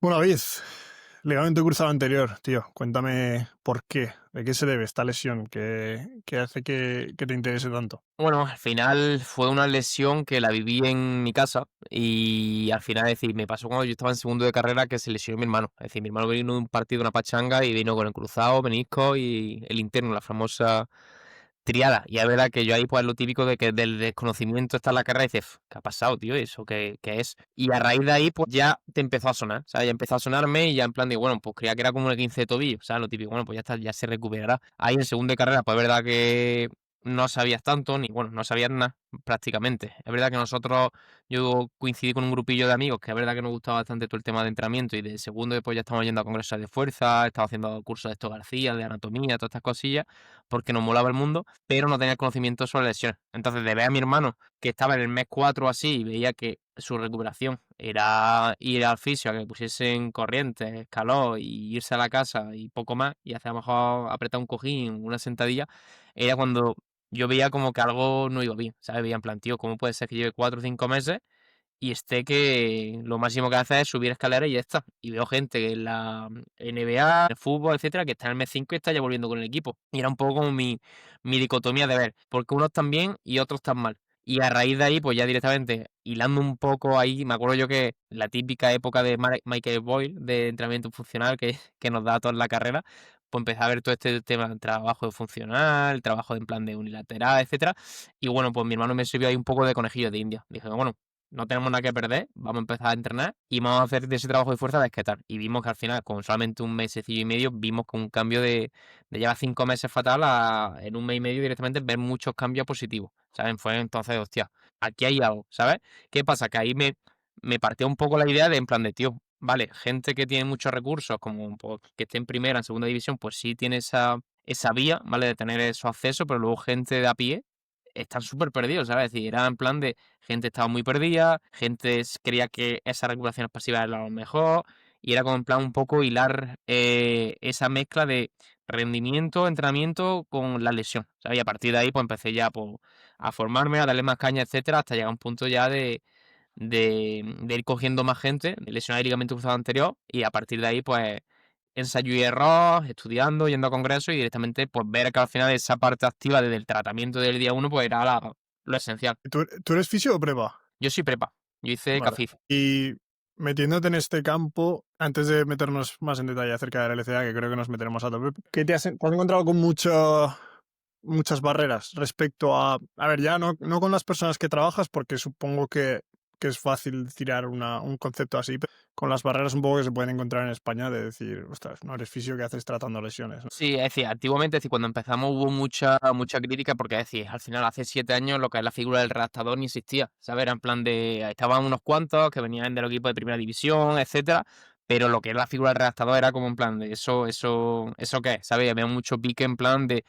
Bueno, David, ligamento cruzado anterior, tío. Cuéntame por qué, de qué se debe esta lesión que hace que te interese tanto. Bueno, al final fue una lesión que la viví en mi casa y al final, es decir, me pasó cuando yo estaba en segundo de carrera que se lesionó mi hermano. Es decir, mi hermano vino de un partido, una pachanga y vino con el cruzado, menisco y el interno, la famosa triada. Y es verdad que yo ahí pues lo típico de que del desconocimiento está en la carrera y dices, ¿qué ha pasado, tío? ¿Eso qué es? Y a raíz de ahí pues ya te empezó a sonar, o sea, ya empezó a sonarme y ya en plan de, bueno, pues creía que era como un 15 de tobillo, o sea, lo típico, bueno, pues ya está, ya se recuperará. Ahí en segundo de carrera, pues es verdad que no sabías tanto, ni bueno, no sabías nada prácticamente. Es verdad que nosotros, yo coincidí con un grupillo de amigos que es verdad que nos gustaba bastante todo el tema de entrenamiento y de segundo después ya estamos yendo a congresos de fuerza, estaba haciendo cursos de esto García, de anatomía, todas estas cosillas, porque nos molaba el mundo, pero no tenía conocimiento sobre lesiones. Entonces, de ver a mi hermano que estaba en el mes 4 o así y veía que su recuperación era ir al fisio a que le pusiesen corrientes, calor y irse a la casa y poco más, y hacer a lo mejor apretar un cojín, una sentadilla, era cuando yo veía como que algo no iba bien, ¿sabes? Veía en plan, tío, ¿cómo puede ser que lleve 4 o 5 meses y esté que lo máximo que hace es subir escaleras y ya está? Y veo gente en la NBA, en el fútbol, etcétera, que está en el mes 5 y está ya volviendo con el equipo. Y era un poco como mi dicotomía de ver, porque unos están bien y otros están mal. Y a raíz de ahí, pues ya directamente, hilando un poco ahí, me acuerdo yo que la típica época de Michael Boyle, de entrenamiento funcional que nos da a todos en la carrera, pues empecé a ver todo este tema del trabajo de funcional, trabajo en plan de unilateral, etcétera. Y bueno, pues mi hermano me sirvió ahí un poco de conejillo de India. Dije, bueno, no tenemos nada que perder, vamos a empezar a entrenar y vamos a hacer de ese trabajo de fuerza desquetar. Y vimos que al final, con solamente un mesecillo y medio, vimos con un cambio de llevar 5 meses fatal a en un mes y medio directamente ver muchos cambios positivos, ¿saben? Fue entonces, hostia, aquí hay algo, ¿sabes? ¿Qué pasa? Que ahí me partió un poco la idea de en plan de, tío, vale, gente que tiene muchos recursos, como pues, que esté en primera, en segunda división, pues sí tiene esa vía, ¿vale? De tener esos accesos, pero luego gente de a pie están súper perdidos, ¿sabes? Es decir, era en plan de gente estaba muy perdida, gente creía que esas recuperaciones pasivas eran lo mejor, y era como en plan un poco hilar esa mezcla de rendimiento, entrenamiento con la lesión, ¿sabes? Y a partir de ahí pues empecé ya pues, a formarme, a darle más caña, etcétera, hasta llegar a un punto ya de ir cogiendo más gente, de lesionar el ligamento cruzado anterior, y a partir de ahí pues ensayo y error, estudiando, yendo a congresos y directamente pues ver que al final esa parte activa desde el tratamiento del día uno pues era lo esencial. ¿Tú eres fisio o prepa? Yo soy prepa, yo hice Vale. CAFIF. Y metiéndote en este campo, antes de meternos más en detalle acerca de la LCA, que creo que nos meteremos a tope, ¿qué te has encontrado con muchas barreras respecto a ver, ya no con las personas que trabajas, porque supongo que es fácil tirar un concepto así, pero con las barreras un poco que se pueden encontrar en España de decir, ostras, no eres fisio, ¿qué haces tratando lesiones? ¿No? Sí, es decir, antiguamente, es decir, cuando empezamos hubo mucha crítica porque, es decir, al final hace 7 años lo que es la figura del redactador ni existía, ¿sabes? Era en plan de, estaban unos cuantos que venían del equipo de primera división, etcétera, pero lo que es la figura del redactador era como en plan de eso qué es, ¿sabes? Y había mucho pique en plan de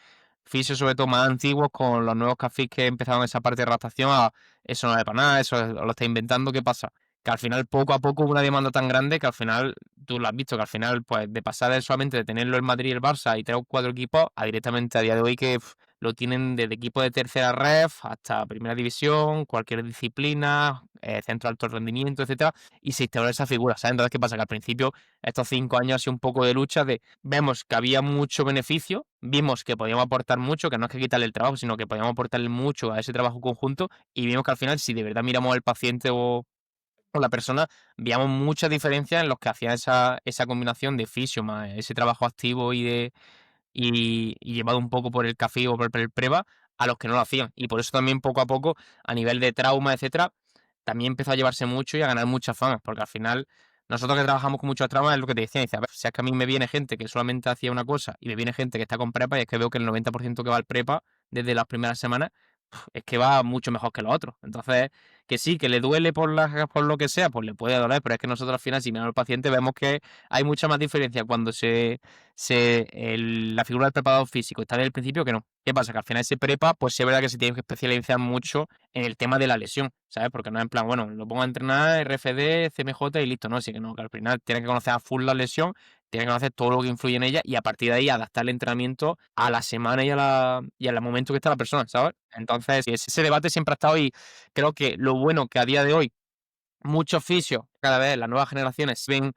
fisios sobre todo más antiguos con los nuevos cafés que empezaron esa parte de redactación a eso no es para nada, eso lo está inventando, ¿qué pasa? Que al final poco a poco hubo una demanda tan grande que al final, tú lo has visto, que al final, pues de pasar de solamente de tenerlo el Madrid y el Barça y 3 o 4 equipos, a directamente a día de hoy que lo tienen desde equipo de tercera ref hasta primera división, cualquier disciplina, centro de alto rendimiento, etcétera, y se instauró esa figura, ¿sabes? Entonces, ¿qué pasa? Que al principio, estos 5 años ha sido un poco de lucha de, vemos que había mucho beneficio, vimos que podíamos aportar mucho, que no es que quitarle el trabajo, sino que podíamos aportarle mucho a ese trabajo conjunto, y vimos que al final, si de verdad miramos al paciente o la persona, veíamos muchas diferencias en los que hacían esa combinación de fisio más ese trabajo activo y llevado un poco por el café o por el preva a los que no lo hacían. Y por eso también poco a poco, a nivel de trauma, etcétera, también empezó a llevarse mucho y a ganar mucha fama, porque al final nosotros que trabajamos con muchos traumas es lo que te decía, dice, a ver, si es que a mí me viene gente que solamente hacía una cosa y me viene gente que está con prepa y es que veo que el 90% que va al prepa desde las primeras semanas es que va mucho mejor que los otros. Entonces, que sí, que le duele por lo que sea, pues le puede doler, pero es que nosotros al final, si miramos al paciente, vemos que hay mucha más diferencia cuando la figura del preparador físico está desde el principio que no. ¿Qué pasa? Que al final ese prepa, pues sí es verdad que se tiene que especializar mucho en el tema de la lesión, ¿sabes? Porque no es en plan, bueno, lo pongo a entrenar, RFD, CMJ y listo, no, así que no, que al final tiene que conocer a full la lesión, tiene que conocer todo lo que influye en ella y a partir de ahí adaptar el entrenamiento a la semana y al momento que está la persona, ¿sabes? Entonces, sí, ese debate siempre ha estado y creo que lo bueno que a día de hoy muchos fisios, cada vez las nuevas generaciones ven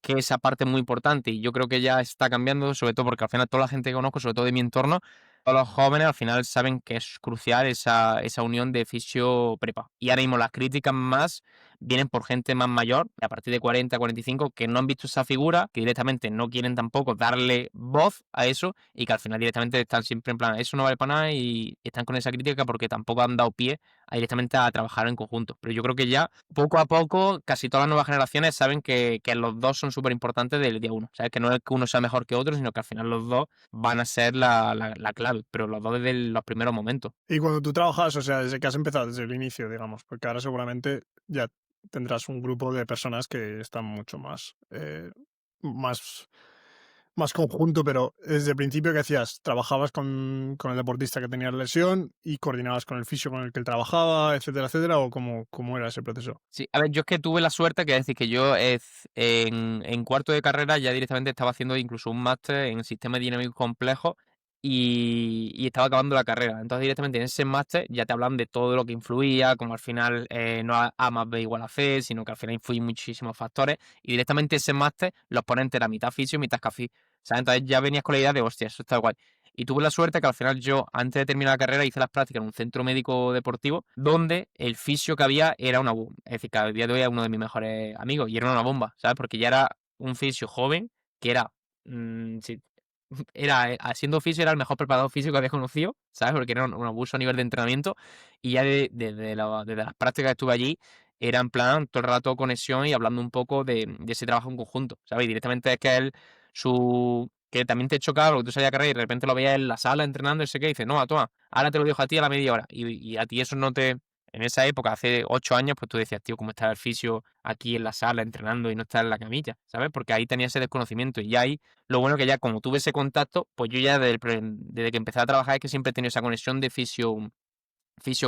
que esa parte es muy importante y yo creo que ya está cambiando, sobre todo porque al final toda la gente que conozco, sobre todo de mi entorno, todos los jóvenes al final saben que es crucial esa unión de fisio-prepa. Y ahora mismo las críticas más vienen por gente más mayor, a partir de 40, 45, que no han visto esa figura, que directamente no quieren tampoco darle voz a eso y que al final directamente están siempre en plan, eso no vale para nada y están con esa crítica porque tampoco han dado pie a directamente a trabajar en conjunto. Pero yo creo que ya poco a poco casi todas las nuevas generaciones saben que los dos son súper importantes del día uno. ¿Sabes? Que no es que uno sea mejor que otro, sino que al final los dos van a ser la clave, pero los dos desde los primeros momentos. Y cuando tú trabajas, o sea, desde que has empezado, desde el inicio, digamos, porque ahora seguramente ya tendrás un grupo de personas que están mucho más, más conjunto, pero desde el principio, ¿qué hacías? ¿Trabajabas con el deportista que tenía la lesión y coordinabas con el fisio con el que él trabajaba, etcétera, etcétera? ¿O cómo era ese proceso? Sí, a ver, yo es que tuve la suerte, que es decir, que yo en cuarto de carrera ya directamente estaba haciendo incluso un máster en sistemas dinámicos complejos y estaba acabando la carrera. Entonces directamente en ese máster ya te hablan de todo lo que influía, como al final no A más B igual a C, sino que al final influyen muchísimos factores y directamente ese máster los ponentes era mitad fisio, mitad café. ¿Sabes? Entonces ya venías con la idea de, hostia, eso está guay. Y tuve la suerte que al final yo, antes de terminar la carrera, hice las prácticas en un centro médico deportivo donde el fisio que había era una bomba. Es decir, que a día de hoy es uno de mis mejores amigos y era una bomba, ¿sabes? Porque ya era un fisio joven que era, sí, siendo fisio era el mejor preparador físico que había conocido, ¿sabes? Porque era un abuso a nivel de entrenamiento y ya desde las prácticas que estuve allí era en plan todo el rato conexión y hablando un poco de ese trabajo en conjunto, ¿sabes? Y directamente es que él, que también te chocaba, porque tú salías a carrera y de repente lo veías en la sala entrenando y sé qué, y dice, no, toma, ahora te lo dejo a ti a la media hora. Y a ti eso no te... En esa época, hace 8 años, pues tú decías, tío, ¿cómo está el fisio aquí en la sala entrenando y no está en la camilla? ¿Sabes? Porque ahí tenía ese desconocimiento. Y ahí, lo bueno que ya como tuve ese contacto, pues yo ya desde que empecé a trabajar es que siempre he tenido esa conexión de fisio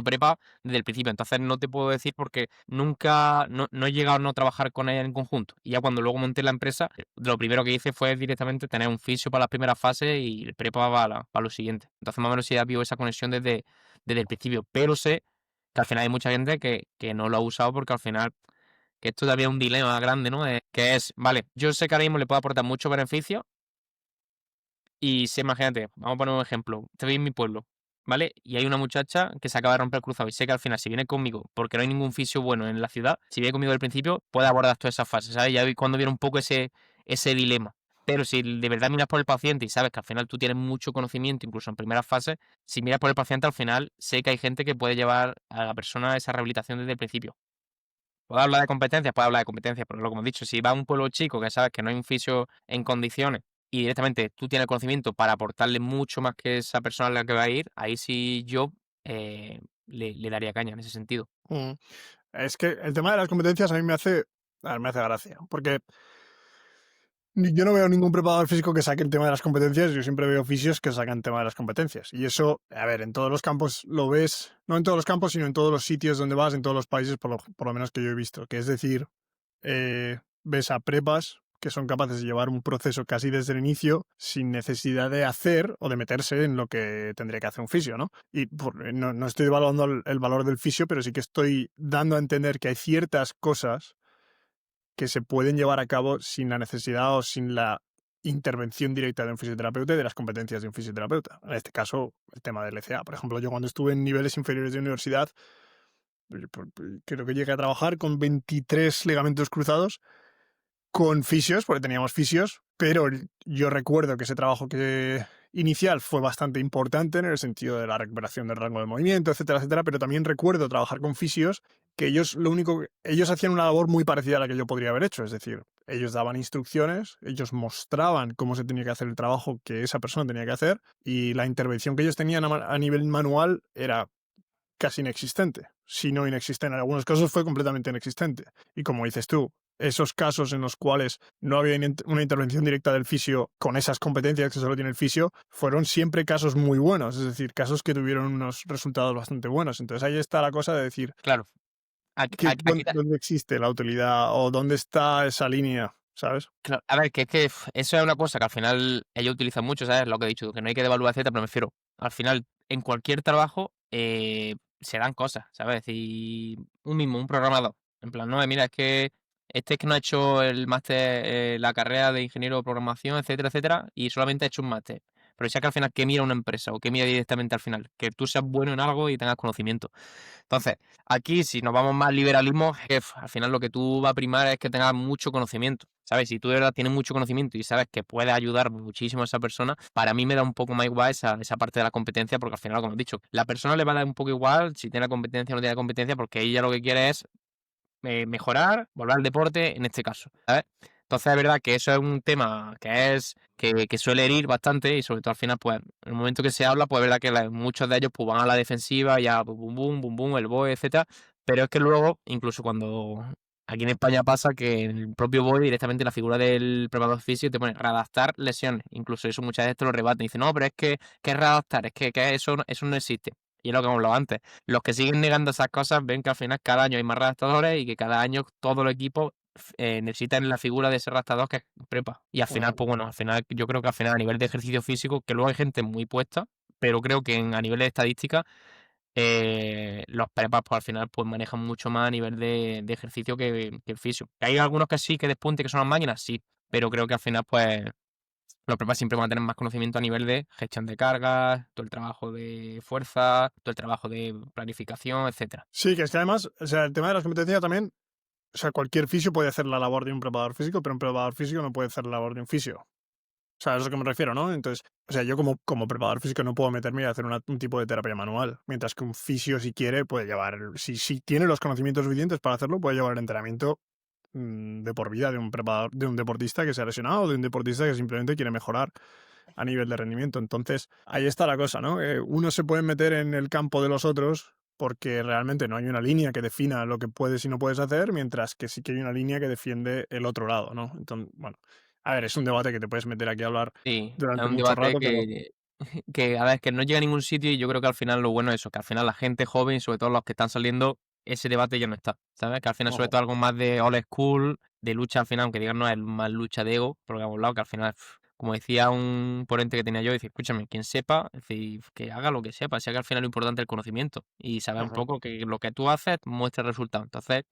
prepa desde el principio. Entonces no te puedo decir porque nunca, no he llegado a no trabajar con ella en conjunto. Y ya cuando luego monté la empresa, lo primero que hice fue directamente tener un fisio para las primeras fases y el prepa para lo siguiente. Entonces más o menos sí ha habido esa conexión desde el principio. Pero sé que al final hay mucha gente que no lo ha usado porque al final, que esto también es un dilema grande, ¿no? Que es, vale, yo sé que ahora mismo le puedo aportar mucho beneficio, y si imagínate, vamos a poner un ejemplo, estoy en mi pueblo, ¿vale? Y hay una muchacha que se acaba de romper el cruzado y sé que al final, si viene conmigo, porque no hay ningún fisio bueno en la ciudad, si viene conmigo al principio, puede abordar todas esas fases, ¿sabes? Ya vi cuando viene un poco ese dilema. Pero si de verdad miras por el paciente y sabes que al final tú tienes mucho conocimiento, incluso en primeras fases, si miras por el paciente al final, sé que hay gente que puede llevar a la persona a esa rehabilitación desde el principio. Puedo hablar de competencias, pero lo que hemos dicho, si va a un pueblo chico que sabes que no hay un fisio en condiciones y directamente tú tienes el conocimiento para aportarle mucho más que esa persona a la que va a ir, ahí sí yo le daría caña en ese sentido. Mm. Es que el tema de las competencias a mí a ver, me hace gracia, porque yo no veo ningún preparador físico que saque el tema de las competencias, yo siempre veo fisios que sacan el tema de las competencias. Y eso, a ver, en todos los campos lo ves, no en todos los campos, sino en todos los sitios donde vas, en todos los países, por lo menos que yo he visto. Que es decir, ves a prepas que son capaces de llevar un proceso casi desde el inicio sin necesidad de hacer o de meterse en lo que tendría que hacer un fisio, ¿no? Y no estoy evaluando el valor del fisio, pero sí que estoy dando a entender que hay ciertas cosas que se pueden llevar a cabo sin la necesidad o sin la intervención directa de un fisioterapeuta y de las competencias de un fisioterapeuta. En este caso, el tema del LCA. Por ejemplo, yo cuando estuve en niveles inferiores de universidad, creo que llegué a trabajar con 23 ligamentos cruzados con fisios, porque teníamos fisios, pero yo recuerdo que ese trabajo inicial fue bastante importante en el sentido de la recuperación del rango de movimiento, etcétera, etcétera, pero también recuerdo trabajar con fisios que ellos hacían una labor muy parecida a la que yo podría haber hecho, es decir, ellos daban instrucciones, ellos mostraban cómo se tenía que hacer el trabajo que esa persona tenía que hacer y la intervención que ellos tenían a nivel manual era casi inexistente, si no inexistente. En algunos casos fue completamente inexistente. Y como dices tú, esos casos en los cuales no había una intervención directa del fisio con esas competencias que solo tiene el fisio, fueron siempre casos muy buenos, es decir, casos que tuvieron unos resultados bastante buenos. Entonces ahí está la cosa de decir, Claro, aquí, ¿dónde existe la utilidad o dónde está esa línea? ¿Sabes? claro, a ver, que es que eso es una cosa que al final ellos utilizan mucho, ¿sabes? Lo que he dicho, que no hay que devaluar, etcétera, pero me refiero, al final, en cualquier trabajo se dan cosas, ¿sabes? Y un programador, en plan, no, mira, es que este es que no ha hecho el máster, la carrera de ingeniero de programación, etcétera, etcétera, y solamente ha hecho un máster. Pero ya que al final, ¿qué mira una empresa? ¿O qué mira directamente al final? Que tú seas bueno en algo y tengas conocimiento. Entonces, aquí si nos vamos más liberalismo, es que al final lo que tú va a primar es que tengas mucho conocimiento, ¿sabes? Si tú de verdad tienes mucho conocimiento y sabes que puedes ayudar muchísimo a esa persona, para mí me da un poco más igual esa parte de la competencia, porque al final, como he dicho, la persona le va a dar un poco igual si tiene competencia o no tiene competencia, porque ella lo que quiere es mejorar, volver al deporte en este caso, ¿sabes? Entonces es verdad que eso es un tema que suele herir bastante y sobre todo al final, pues, en el momento que se habla, pues es verdad que muchos de ellos pues, van a la defensiva, ya bum, bum, el BOE, etcétera, pero es que luego, incluso cuando aquí en España pasa que en el propio BOE directamente la figura del preparador físico te pone readaptar lesiones, incluso eso muchas veces te lo rebaten, dicen, no, pero es que es readaptar, es que eso no existe. Y es lo que hemos hablado antes. Los que siguen negando esas cosas ven que al final cada año hay más redactadores y que cada año todo el equipo necesitan la figura de ese redactador que es prepa. Y al final, pues bueno, al final yo creo que al final a nivel de ejercicio físico, que luego hay gente muy puesta, pero creo que a nivel de estadística, los prepas pues al final pues manejan mucho más a nivel de ejercicio que el fisio. Que hay algunos que sí, que despunte, que son las máquinas, sí, pero creo que al final pues los prepas siempre van a tener más conocimiento a nivel de gestión de cargas, todo el trabajo de fuerza, todo el trabajo de planificación, etcétera. Sí, que es que además, o sea, el tema de las competencias también, o sea, cualquier fisio puede hacer la labor de un preparador físico, pero un preparador físico no puede hacer la labor de un fisio. O sea, es a lo que me refiero, ¿no? Entonces, o sea, yo como preparador físico no puedo meterme y hacer un tipo de terapia manual, mientras que un fisio, si quiere, puede llevar, si tiene los conocimientos suficientes para hacerlo, puede llevar el entrenamiento de por vida de un preparador, de un deportista que se ha lesionado o de un deportista que simplemente quiere mejorar a nivel de rendimiento. Entonces, ahí está la cosa, ¿no? Uno se puede meter en el campo de los otros porque realmente no hay una línea que defina lo que puedes y no puedes hacer, mientras que sí que hay una línea que defiende el otro lado, ¿no? Entonces, bueno, a ver, es un debate que te puedes meter aquí a hablar Sí, es durante un mucho debate rato, pero que, a ver, que no llega a ningún sitio y yo creo que al final lo bueno es eso, que al final la gente joven, sobre todo los que están saliendo, ese debate ya no está, ¿sabes? Que al final sobre ojo, todo algo más de old school, de lucha al final, aunque digan no es más lucha de ego, porque hemos hablado que al final, como decía un ponente que tenía yo, dice, escúchame, quien sepa, es decir, que haga lo que sepa, si que al final lo importante es el conocimiento y saber un correcto. poco que lo que tú haces muestra resultados. Entonces,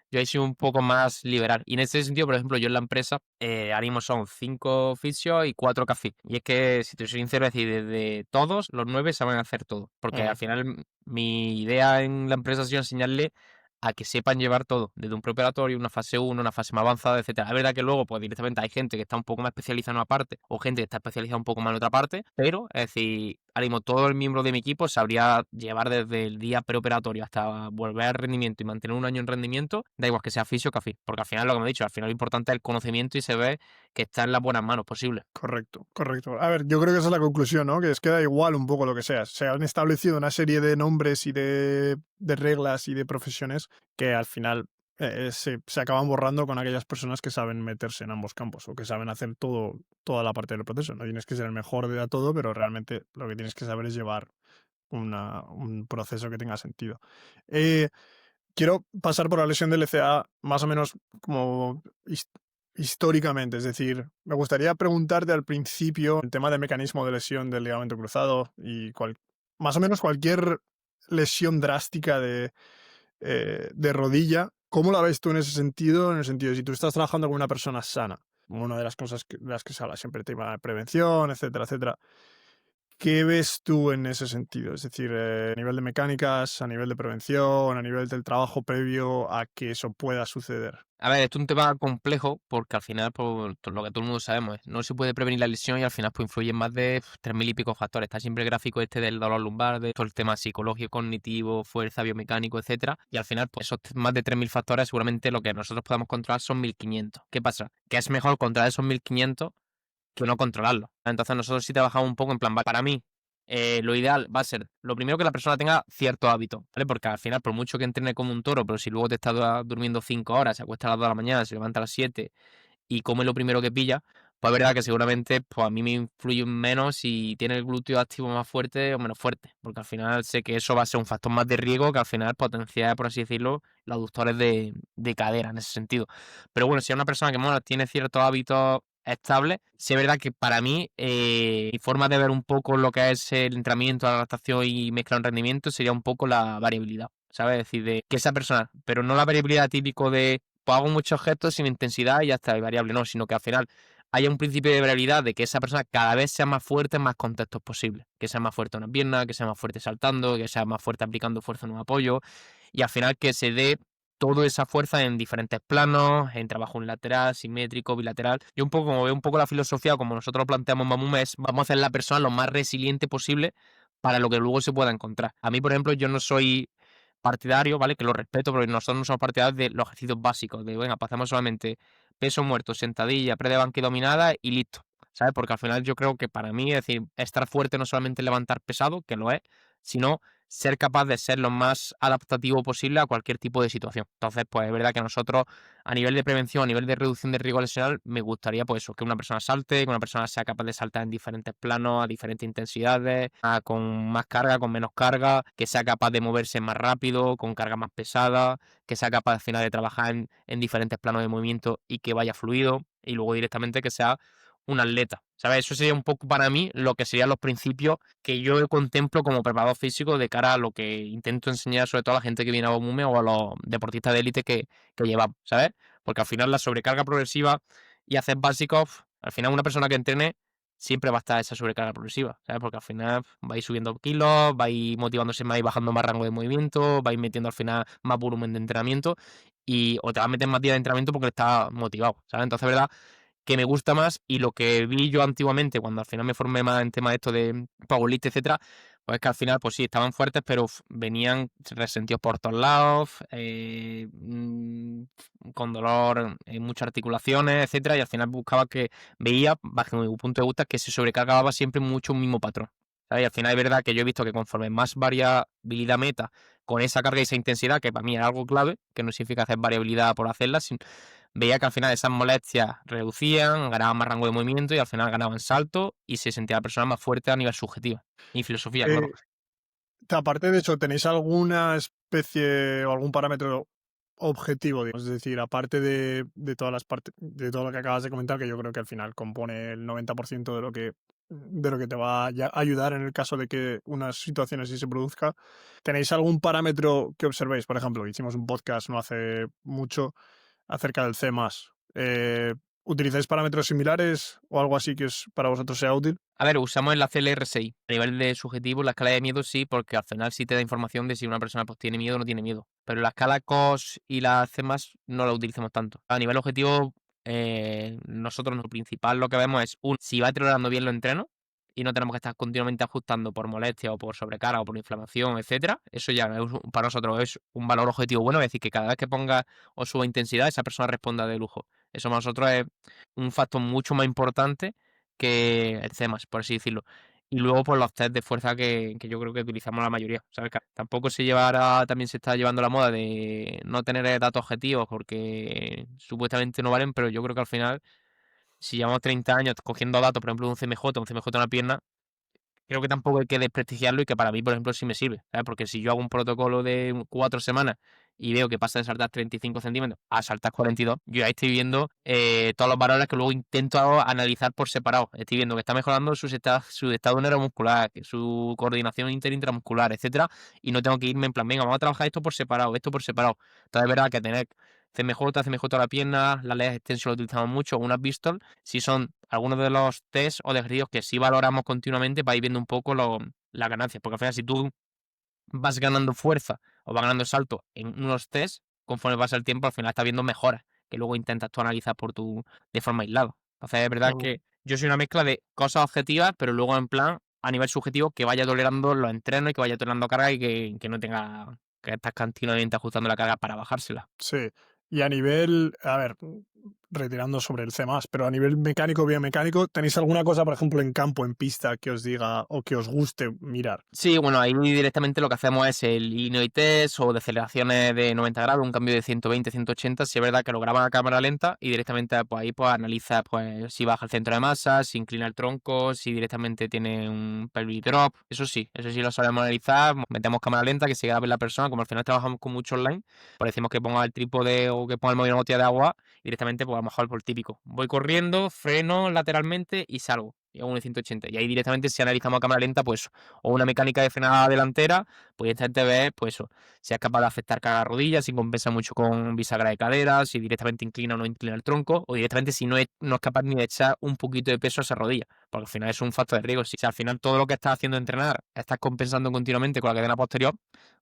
yo he sido un poco más liberal. Y en ese sentido, por ejemplo, yo en la empresa, ahora mismo son 5 fisios y 4 cafés. Y es que, si te soy sincero, es decir, de todos, los 9 saben hacer todo. Porque al final mi idea en la empresa ha sido enseñarle a que sepan llevar todo, desde un preparatorio, una fase 1, una fase más avanzada, etcétera. Es verdad que luego, pues directamente hay gente que está un poco más especializada en una parte, o gente que está especializada un poco más en otra parte, pero, es decir, ahora mismo todo el miembro de mi equipo sabría llevar desde el día preoperatorio hasta volver al rendimiento y mantener un año en rendimiento, da igual que sea fisio o café, porque al final, lo que me he dicho, al final lo importante es el conocimiento y se ve que está en las buenas manos posible. Correcto, correcto. A ver, yo creo que esa es la conclusión, ¿no? Que es que da igual un poco lo que sea. Se han establecido una serie de nombres y de reglas y de profesiones que al final se acaban borrando con aquellas personas que saben meterse en ambos campos o que saben hacer toda la parte del proceso. No tienes que ser el mejor de a todo, pero realmente lo que tienes que saber es llevar un proceso que tenga sentido. Eh, Quiero pasar por la lesión del LCA más o menos como históricamente, es decir, me gustaría preguntarte al principio el tema del mecanismo de lesión del ligamento cruzado y más o menos cualquier lesión drástica de rodilla. ¿Cómo la ves tú en ese sentido? En el sentido de si tú estás trabajando con una persona sana, una de las cosas de las que se habla siempre, tema de prevención, etcétera, etcétera. ¿Qué ves tú en ese sentido? Es decir, a nivel de mecánicas, a nivel de prevención, a nivel del trabajo previo a que eso pueda suceder. A ver, esto es un tema complejo porque al final, por lo que todo el mundo sabemos, no se puede prevenir la lesión y al final pues influyen más de 3.000 y pico factores. Está siempre el gráfico este del dolor lumbar, de todo el tema psicológico, cognitivo, fuerza, biomecánico, etcétera. Y al final, pues esos más de 3.000 factores, seguramente lo que nosotros podamos controlar son 1.500. ¿Qué pasa? Que es mejor controlar esos 1.500 que no controlarlo. Entonces nosotros sí trabajamos un poco en plan, para mí, lo ideal va a ser, lo primero que la persona tenga cierto hábito, ¿vale? Porque al final, por mucho que entrene como un toro, pero si luego te está durmiendo 5 horas, se acuesta a las 2 de la mañana, se levanta a las 7 y come lo primero que pilla, pues es verdad que seguramente pues a mí me influye menos si tiene el glúteo activo más fuerte o menos fuerte, porque al final sé que eso va a ser un factor más de riesgo que al final potenciar, por así decirlo, los aductores de cadera en ese sentido. Pero bueno, si es una persona que bueno, tiene ciertos hábitos estables, sí es verdad que para mí mi forma de ver un poco lo que es el entrenamiento, la adaptación y mezclar un rendimiento sería un poco la variabilidad, ¿sabes? Es decir, de que esa persona, pero no la variabilidad típico de pues hago muchos gestos sin intensidad y ya está, y variable, no, sino que al final haya un principio de variabilidad de que esa persona cada vez sea más fuerte en más contextos posibles. Que sea más fuerte en una pierna, que sea más fuerte saltando, que sea más fuerte aplicando fuerza en un apoyo. Y al final que se dé toda esa fuerza en diferentes planos, en trabajo unilateral, simétrico, bilateral. Yo un poco, como veo un poco la filosofía, como nosotros lo planteamos en Mamuma, es vamos a hacer la persona lo más resiliente posible para lo que luego se pueda encontrar. A mí, por ejemplo, yo no soy partidario, ¿vale? Que lo respeto, pero nosotros no somos partidarios de los ejercicios básicos, de, venga, pasamos solamente peso muerto, sentadilla, pre de banca y dominada y listo, ¿sabes? Porque al final yo creo que para mí, es decir, estar fuerte no solamente levantar pesado, que lo es, sino ser capaz de ser lo más adaptativo posible a cualquier tipo de situación. Entonces, pues es verdad que nosotros, a nivel de prevención, a nivel de reducción de riesgo lesional, me gustaría, pues eso, que una persona salte, que una persona sea capaz de saltar en diferentes planos, a diferentes intensidades, con más carga, con menos carga, que sea capaz de moverse más rápido, con carga más pesada, que sea capaz al final de trabajar en diferentes planos de movimiento y que vaya fluido, y luego directamente que sea un atleta, ¿sabes? Eso sería un poco para mí lo que serían los principios que yo contemplo como preparador físico de cara a lo que intento enseñar sobre todo a la gente que viene a Bomume o a los deportistas de élite que llevamos, ¿sabes? Porque al final la sobrecarga progresiva y hacer básicos, al final una persona que entrene siempre va a estar esa sobrecarga progresiva, ¿sabes? Porque al final va a ir subiendo kilos, va a ir motivándose más y bajando más rango de movimiento, va a ir metiendo al final más volumen de entrenamiento y o te va a meter más días de entrenamiento porque está motivado, ¿sabes? Entonces, ¿verdad? Que me gusta más y lo que vi yo antiguamente cuando al final me formé más en tema de esto de powerlifting, etcétera, pues es que al final pues sí, estaban fuertes, pero venían resentidos por todos lados, con dolor en muchas articulaciones, etcétera, y al final buscaba que veía, bajo mi punto de vista, que se sobrecargaba siempre mucho un mismo patrón. ¿Sabes? Y al final es verdad que yo he visto que conforme más variabilidad meta con esa carga y esa intensidad, que para mí era algo clave, que no significa hacer variabilidad por hacerla, veía que al final esas molestias reducían, ganaban más rango de movimiento y al final ganaban salto y se sentía la persona más fuerte a nivel subjetivo. Y filosofía, claro. Eh, Aparte de eso, ¿tenéis alguna especie o algún parámetro objetivo? Digamos? Es decir, aparte de todas las partes, de todo lo que acabas de comentar, que yo creo que al final compone el 90% de lo que te va a ayudar en el caso de que una situación así se produzca. ¿Tenéis algún parámetro que observéis? Por ejemplo, hicimos un podcast no hace mucho acerca del C+. ¿Utilizáis parámetros similares o algo así que para vosotros sea útil? A ver, usamos el ACLR6. A nivel de subjetivo, la escala de miedo sí, porque al final sí te da información de si una persona pues, tiene miedo o no tiene miedo. Pero la escala COS y la CEMAS no la utilizamos tanto. A nivel objetivo, nosotros lo principal lo que vemos es, si va tolerando bien los entrenos y no tenemos que estar continuamente ajustando por molestia o por sobrecarga o por inflamación, etcétera. Eso ya para nosotros es un valor objetivo bueno, es decir, que cada vez que ponga o suba intensidad, esa persona responda de lujo. Eso para nosotros es un factor mucho más importante que el CEMAS, por así decirlo. Y luego, pues los test de fuerza que yo creo que utilizamos la mayoría. ¿Sabes? Que tampoco también se está llevando la moda de no tener datos objetivos porque supuestamente no valen, pero yo creo que al final, si llevamos 30 años cogiendo datos, por ejemplo, de un CMJ en una pierna, creo que tampoco hay que desprestigiarlo y que para mí, por ejemplo, sí me sirve, ¿sabes? Porque si yo hago un protocolo de 4 semanas y veo que pasa de saltar 35 centímetros a saltar 42, yo ahí estoy viendo todos los valores que luego intento analizar por separado. Estoy viendo que está mejorando su estado neuromuscular, su coordinación intramuscular, etcétera, y no tengo que irme en plan, venga, vamos a trabajar esto por separado, esto por separado. Entonces es verdad que tener CMJ a la pierna, las leyes extensión lo utilizamos mucho, unas Bristol, si son algunos de los test o de ejercicios que sí valoramos continuamente para ir viendo un poco las ganancias. Porque al final, si tú vas ganando fuerza o vas ganando salto en unos test, conforme pasa el tiempo, al final estás viendo mejoras que luego intentas tú analizar de forma aislada. Entonces, es verdad Claro. que yo soy una mezcla de cosas objetivas, pero luego en plan, a nivel subjetivo, que vaya tolerando los entrenos y que vaya tolerando carga y que no tenga que estar continuamente ajustando la carga para bajársela. Sí. Y a nivel, a ver, retirando sobre el C+, pero a nivel mecánico, biomecánico, ¿tenéis alguna cosa, por ejemplo, en campo, en pista, que os diga o que os guste mirar? Sí, bueno, ahí directamente lo que hacemos es el Inuit test o deceleraciones de 90 grados, un cambio de 120, 180, si es verdad que lo graba a cámara lenta y directamente pues, ahí pues, analiza pues, si baja el centro de masa, si inclina el tronco, si directamente tiene un pelvic drop, eso sí lo sabemos analizar, metemos cámara lenta que se grabe la persona, como al final trabajamos con mucho online, pues decimos que ponga el trípode o que ponga el móvil en una botella de agua, directamente pues a lo mejor por típico, voy corriendo, freno lateralmente y salgo. y a uno de 180. Y ahí directamente si analizamos a cámara lenta, pues o una mecánica de frenada delantera, pues directamente ves, pues eso, si es capaz de afectar cada rodilla, si compensa mucho con bisagra de cadera, si directamente inclina o no inclina el tronco, o directamente si no es capaz ni de echar un poquito de peso a esa rodilla, porque al final es un factor de riesgo. Si al final todo lo que estás haciendo entrenar, estás compensando continuamente con la cadena posterior,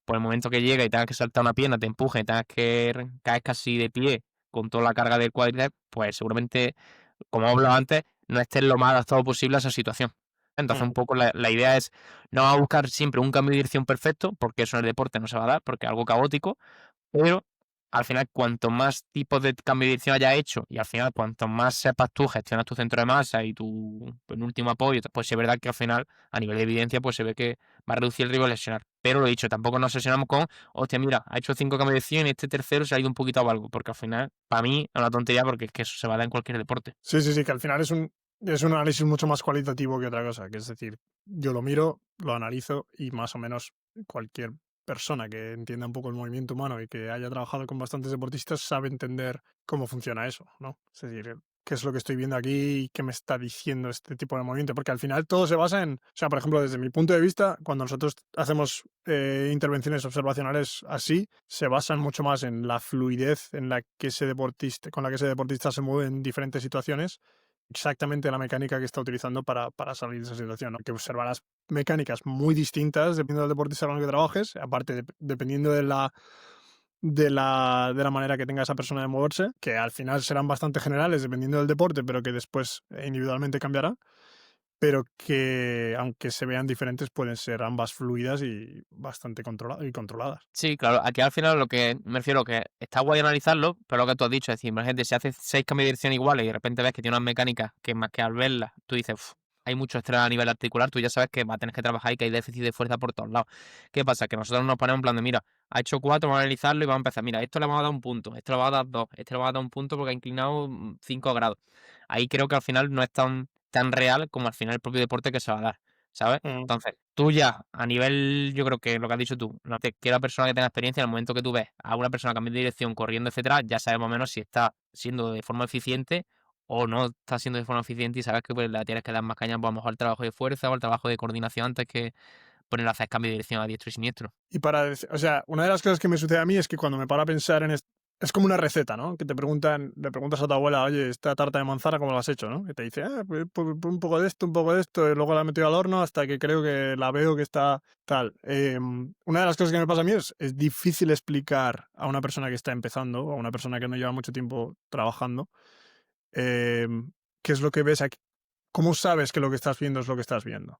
por el momento que llega y tengas que saltar una pierna, te empuje y tengas que caer casi de pie con toda la carga del cuádriceps, pues seguramente, como hemos hablado antes, no estés lo más adaptado posible a esa situación. Entonces, un poco la idea es no vamos a buscar siempre un cambio de dirección perfecto, porque eso en el deporte no se va a dar, porque es algo caótico, pero al final, cuanto más tipos de cambio de dirección hayas hecho y al final, cuanto más sepas tú, gestionas tu centro de masa y tu penúltimo apoyo, pues es verdad que al final, a nivel de evidencia, pues se ve que va a reducir el riesgo de lesionar. Pero lo dicho, tampoco nos obsesionamos con, hostia, mira, ha hecho 5 cambios de dirección y este tercero se ha ido un poquito a algo, porque al final, para mí, es una tontería porque es que eso se va a dar en cualquier deporte. Sí, sí, sí, que al final es un análisis mucho más cualitativo que otra cosa, que es decir, yo lo miro, lo analizo y más o menos cualquier persona que entienda un poco el movimiento humano y que haya trabajado con bastantes deportistas sabe entender cómo funciona eso, ¿no? Es decir, qué es lo que estoy viendo aquí y qué me está diciendo este tipo de movimiento, porque al final todo se basa en, o sea, por ejemplo, desde mi punto de vista, cuando nosotros hacemos intervenciones observacionales así, se basan mucho más en la fluidez en la que con la que ese deportista se mueve en diferentes situaciones, exactamente la mecánica que está utilizando para salir de esa situación, ¿no? Que observarás mecánicas muy distintas dependiendo del deportista con el que trabajes, aparte dependiendo de la manera que tenga esa persona de moverse, que al final serán bastante generales dependiendo del deporte, pero que después individualmente cambiará, pero que aunque se vean diferentes pueden ser ambas fluidas y bastante controladas. Sí, claro, aquí al final lo que me refiero que está guay analizarlo, pero lo que tú has dicho, es decir, imagínate, si haces 6 cambios de dirección iguales y de repente ves que tiene unas mecánicas que más que al verlas, tú dices, "Uf, hay mucho estrés a nivel articular", tú ya sabes que va a tener que trabajar y que hay déficit de fuerza por todos lados. ¿Qué pasa? Que nosotros nos ponemos en plan de, mira, ha hecho 4, vamos a analizarlo y vamos a empezar, mira, esto le vamos a dar un punto, esto le vamos a dar 2, este le vamos a dar un punto porque ha inclinado 5 grados. Ahí creo que al final no es tan real como al final el propio deporte que se va a dar, ¿sabes? Mm. Entonces, tú ya, a nivel, yo creo que lo que has dicho tú, no te quiero persona que tenga experiencia, en el momento que tú ves a una persona cambiando de dirección, corriendo, etcétera, ya sabes más o menos si está siendo de forma eficiente o no está siendo de forma eficiente y sabes que pues, le tienes que dar más caña pues, a lo mejor al trabajo de fuerza o al trabajo de coordinación antes que poner a hacer cambio de dirección a diestro y siniestro. Y o sea, una de las cosas que me sucede a mí es que cuando me paro a pensar es como una receta, ¿no? Que le preguntas a tu abuela, oye, esta tarta de manzana, ¿cómo la has hecho, no? Y te dice, pues, un poco de esto, un poco de esto, y luego la he metido al horno hasta que creo que la veo que está tal. Una de las cosas que me pasa a mí es difícil explicar a una persona que está empezando o a una persona que no lleva mucho tiempo trabajando qué es lo que ves aquí. ¿Cómo sabes que lo que estás viendo es lo que estás viendo?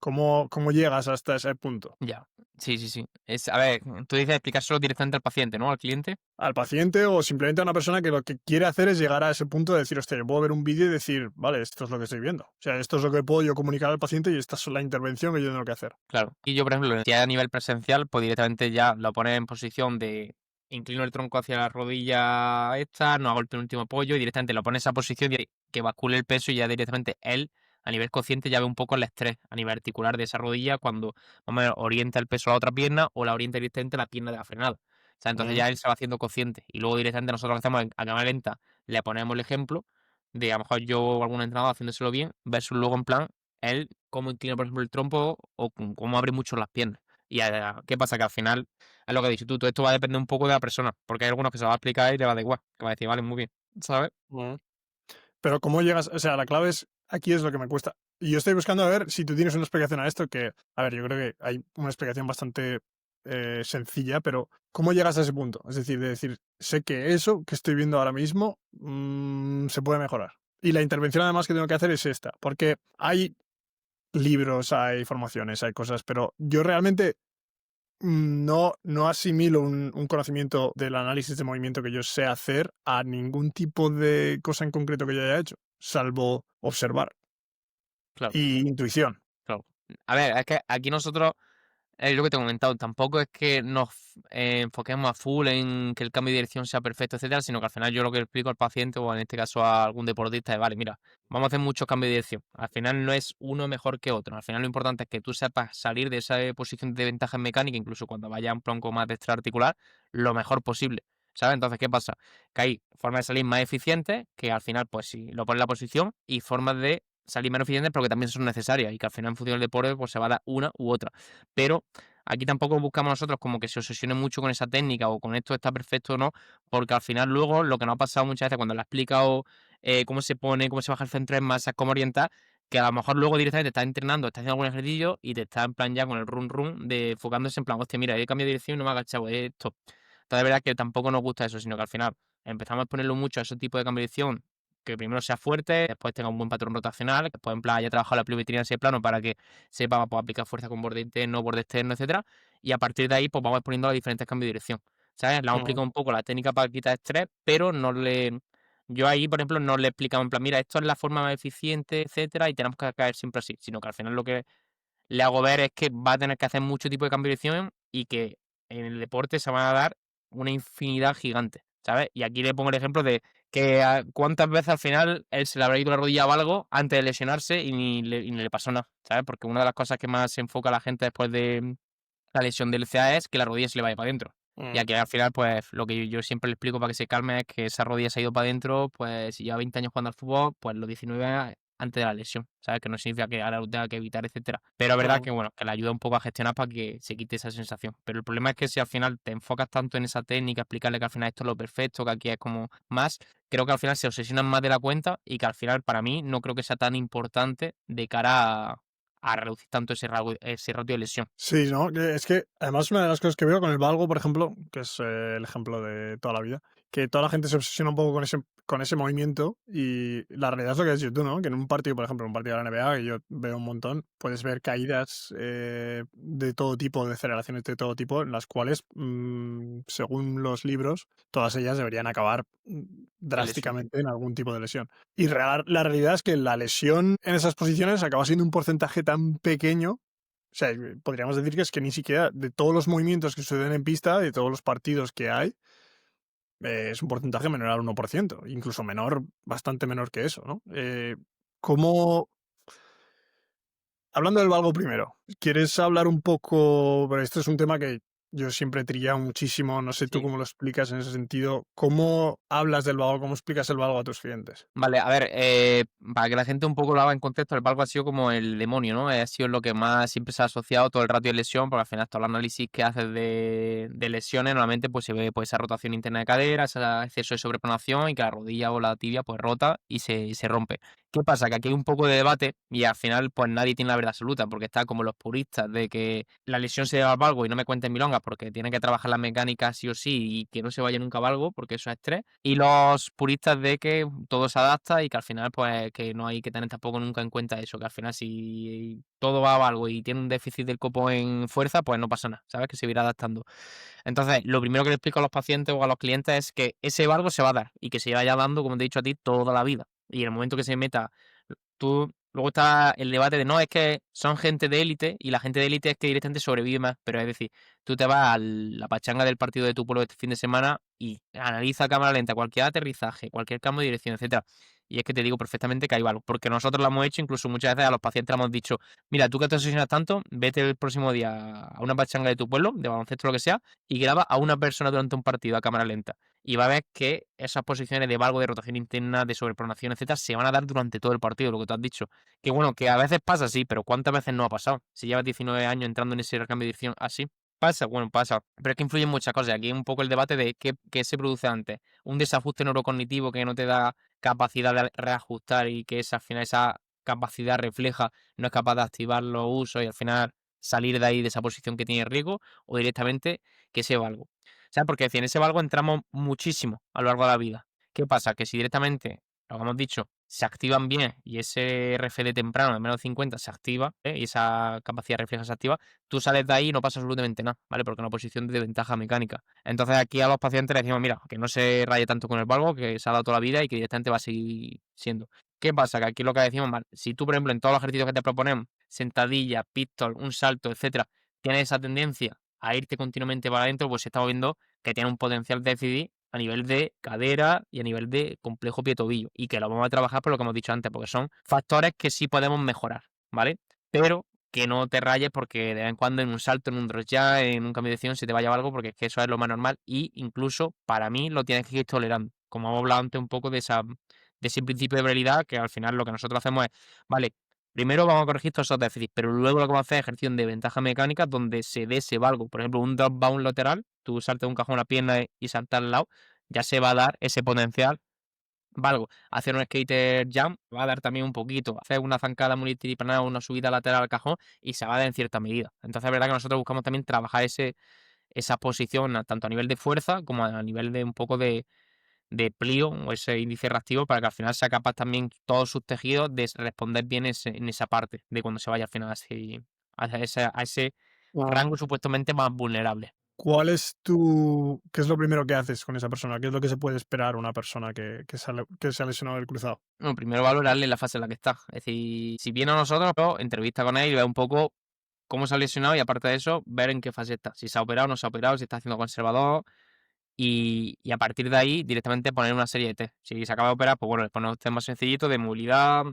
¿Cómo llegas hasta ese punto? Ya, sí, sí, sí. A ver, tú dices explicárselo directamente al paciente, ¿no? Al cliente. Al paciente o simplemente a una persona que lo que quiere hacer es llegar a ese punto de decir, hostia, yo puedo ver un vídeo y decir, vale, esto es lo que estoy viendo. O sea, esto es lo que puedo yo comunicar al paciente y esta es la intervención que yo tengo que hacer. Claro. Y yo, por ejemplo, si es a nivel presencial, pues directamente ya lo pones en posición de inclino el tronco hacia la rodilla esta, no hago el penúltimo apoyo y directamente lo pones en esa posición de que bascule el peso y ya directamente él, a nivel consciente, ya ve un poco el estrés a nivel articular de esa rodilla cuando más o menos orienta el peso a la otra pierna o la orienta directamente a la pierna de la frenada. O sea, entonces Mm. ya él se va haciendo consciente y luego directamente nosotros lo que hacemos a cámara lenta, le ponemos el ejemplo de a lo mejor yo o algún entrenador haciéndoselo bien versus luego en plan él cómo inclina, por ejemplo, el trompo o cómo abre mucho las piernas. Y ¿qué pasa? Que al final, es lo que has dicho tú, todo esto va a depender un poco de la persona, porque hay algunos que se lo va a explicar y le va a dar igual, que va a decir, vale, muy bien, ¿sabes? Mm. Pero cómo llegas, o sea, la clave es, aquí es lo que me cuesta. Y yo estoy buscando a ver si tú tienes una explicación a esto, que, a ver, yo creo que hay una explicación bastante sencilla, pero ¿cómo llegas a ese punto? Es decir, de decir, sé que eso que estoy viendo ahora mismo se puede mejorar. Y la intervención además que tengo que hacer es esta, porque hay libros, hay formaciones, hay cosas, pero yo realmente no asimilo un conocimiento del análisis de movimiento que yo sé hacer a ningún tipo de cosa en concreto que yo haya hecho, salvo observar Claro, y intuición. claro. A ver, es que aquí nosotros es lo que te he comentado, tampoco es que nos enfoquemos a full en que el cambio de dirección sea perfecto, etcétera, sino que al final yo lo que le explico al paciente o en este caso a algún deportista es, vale, mira, vamos a hacer muchos cambios de dirección. Al final no es uno mejor que otro. Al final lo importante es que tú sepas salir de esa posición de ventaja en mecánica, incluso cuando vaya a un plan más de extraarticular, lo mejor posible. ¿Sabes? Entonces, ¿qué pasa? Que hay formas de salir más eficientes, que al final, pues si lo pones en la posición, y formas de salir menos eficientes, pero que también son necesarias y que al final en función del deporte pues se va a dar una u otra. Pero aquí tampoco buscamos nosotros como que se obsesione mucho con esa técnica o con esto está perfecto o no, porque al final luego lo que nos ha pasado muchas veces cuando le ha explicado cómo se pone, cómo se baja el centro de masa, cómo orientar, que a lo mejor luego directamente estás entrenando, estás haciendo algún ejercicio y te está en plan ya con el run run de enfocándose en plan, hostia, mira, he cambiado de dirección y no me ha agachado, esto. Entonces, de verdad que tampoco nos gusta eso, sino que al final empezamos a ponerlo mucho a ese tipo de cambio de dirección, que primero sea fuerte, después tenga un buen patrón rotacional, que después en plan haya trabajado la pliometría en ese plano para que sepa pues, aplicar fuerza con borde interno, borde externo, etcétera. Y a partir de ahí, pues vamos poniendo los diferentes cambios de dirección. ¿Sabes? Le hemos Ujú. explicado un poco la técnica para quitar estrés, pero no le. Yo ahí, por ejemplo, no le he explicado en plan, mira, esto es la forma más eficiente, etcétera, y tenemos que caer siempre así, sino que al final lo que le hago ver es que va a tener que hacer mucho tipo de cambio de dirección y que en el deporte se van a dar una infinidad gigante, ¿sabes? Y aquí le pongo el ejemplo de que cuántas veces al final él se le habrá ido la rodilla o algo antes de lesionarse y ni le pasó nada, ¿sabes? Porque una de las cosas que más se enfoca la gente después de la lesión del CA es que la rodilla se le vaya para adentro. Y Mm. aquí al final, pues lo que yo siempre le explico para que se calme es que esa rodilla se ha ido para adentro, pues si lleva 20 años jugando al fútbol, pues los 19 antes de la lesión, ¿sabes? Que no significa que ahora lo tenga que evitar, etcétera. Pero es verdad Ujú. que, bueno, que le ayuda un poco a gestionar para que se quite esa sensación. Pero el problema es que si al final te enfocas tanto en esa técnica, explicarle que al final esto es lo perfecto, que aquí es como más, creo que al final se obsesionan más de la cuenta y que al final para mí no creo que sea tan importante de cara a reducir tanto ese ratio de lesión. Sí, ¿no? Es que además una de las cosas que veo con el valgo, por ejemplo, que es el ejemplo de toda la vida, que toda la gente se obsesiona un poco con ese movimiento y la realidad es lo que has dicho tú, ¿no? Que en un partido, por ejemplo, en un partido de la NBA, que yo veo un montón, puedes ver caídas de todo tipo, de aceleraciones de todo tipo, en las cuales, según los libros, todas ellas deberían acabar En lesión. drásticamente en algún tipo de lesión. Y la realidad es que la lesión en esas posiciones acaba siendo un porcentaje tan pequeño, o sea, podríamos decir que es que ni siquiera de todos los movimientos que suceden en pista, de todos los partidos que hay, es un porcentaje menor al 1%, incluso menor, bastante menor que eso, ¿no? ¿Cómo, hablando del valgo primero, quieres hablar un poco, pero esto es un tema que yo siempre he trillado muchísimo, no sé tú Sí. cómo lo explicas en ese sentido, ¿cómo hablas del valgo, cómo explicas el valgo a tus clientes? Vale, a ver, para que la gente un poco lo haga en contexto, el valgo ha sido como el demonio, ¿no? Ha sido lo que más siempre se ha asociado todo el ratio de lesión, porque al final todo el análisis que haces de lesiones, normalmente pues se ve pues, esa rotación interna de cadera, ese exceso de sobrepronación y que la rodilla o la tibia pues rota y se rompe. ¿Qué pasa? Que aquí hay un poco de debate y al final pues nadie tiene la verdad absoluta, porque está como los puristas de que la lesión se lleva al valgo y no me cuenten milongas porque tiene que trabajar la mecánica sí o sí y que no se vaya nunca a valgo porque eso es estrés. Y los puristas de que todo se adapta y que al final pues que no hay que tener tampoco nunca en cuenta eso, que al final si todo va a valgo y tiene un déficit del copo en fuerza, pues no pasa nada, ¿sabes? Que se irá adaptando. Entonces, lo primero que le explico a los pacientes o a los clientes es que ese valgo se va a dar y que se vaya dando, como te he dicho a ti, toda la vida. Y en el momento que se meta, tú, luego está el debate de no, es que son gente de élite y la gente de élite es que directamente sobrevive más. Pero es decir, tú te vas a la pachanga del partido de tu pueblo este fin de semana y analiza a cámara lenta cualquier aterrizaje, cualquier cambio de dirección, etcétera. Y es que te digo perfectamente que hay valgo, porque nosotros lo hemos hecho, incluso muchas veces a los pacientes le hemos dicho, mira, tú que te obsesionas tanto, vete el próximo día a una pachanga de tu pueblo, de baloncesto o lo que sea, y graba a una persona durante un partido a cámara lenta. Y va a ver que esas posiciones de valgo, de rotación interna, de sobrepronación, etcétera, se van a dar durante todo el partido, lo que tú has dicho. Que bueno, que a veces pasa así, pero ¿cuántas veces no ha pasado? Si llevas 19 años entrando en ese cambio de dirección así, pasa, bueno, pasa. Pero es que influyen muchas cosas. Aquí un poco el debate de qué se produce antes. Un desajuste neurocognitivo que no te da capacidad de reajustar y que esa, al final esa capacidad refleja, no es capaz de activar los usos y al final salir de ahí de esa posición que tiene riesgo, o directamente que ese valgo. ¿Sabes? Porque si en ese valgo entramos muchísimo a lo largo de la vida. ¿Qué pasa? Que si directamente, lo que hemos dicho, se activan bien y ese RFD temprano de menos de 50 se activa y esa capacidad refleja se activa, tú sales de ahí y no pasa absolutamente nada, ¿vale? Porque es una posición de ventaja mecánica. Entonces aquí a los pacientes les decimos, mira, que no se raye tanto con el valgo, que se ha dado toda la vida y que directamente va a seguir siendo. ¿Qué pasa? Que aquí lo que decimos, vale, si tú, por ejemplo, en todos los ejercicios que te proponemos, sentadilla, pistol, un salto, etcétera, tienes esa tendencia a irte continuamente para adentro, pues estamos viendo que tiene un potencial déficit a nivel de cadera y a nivel de complejo pie-tobillo y que lo vamos a trabajar por lo que hemos dicho antes, porque son factores que sí podemos mejorar, ¿vale? Pero que no te rayes porque de vez en cuando en un salto, en un drop ya, en un cambio de dirección se te vaya algo porque es que eso es lo más normal y incluso para mí lo tienes que ir tolerando, como hemos hablado antes un poco de ese principio de realidad, que al final lo que nosotros hacemos es, vale, primero vamos a corregir todos esos déficits, pero luego lo que vamos a hacer es ejercicio de ventaja mecánica donde se dé ese valgo. Por ejemplo, un drop bound lateral, tú saltas un cajón a la pierna y saltas al lado, ya se va a dar ese potencial valgo. Hacer un skater jump va a dar también un poquito. Hacer una zancada multidisciplinar o una subida lateral al cajón y se va a dar en cierta medida. Entonces es verdad que nosotros buscamos también trabajar esa posición tanto a nivel de fuerza como a nivel de un poco de plío o ese índice reactivo para que al final sea capaz también todos sus tejidos de responder bien en esa parte de cuando se vaya al final a ese Ah, rango supuestamente más vulnerable. ¿Qué es lo primero que haces con esa persona? ¿Qué es lo que se puede esperar una persona que se ha lesionado el cruzado? Bueno, primero valorarle la fase en la que está. Es decir, si viene a nosotros, pues, entrevista con él y ve un poco cómo se ha lesionado y aparte de eso, ver en qué fase está. Si se ha operado o no se ha operado, si está haciendo conservador y a partir de ahí directamente poner una serie de test. Si se acaba de operar, pues bueno, le ponemos test más sencillitos de movilidad,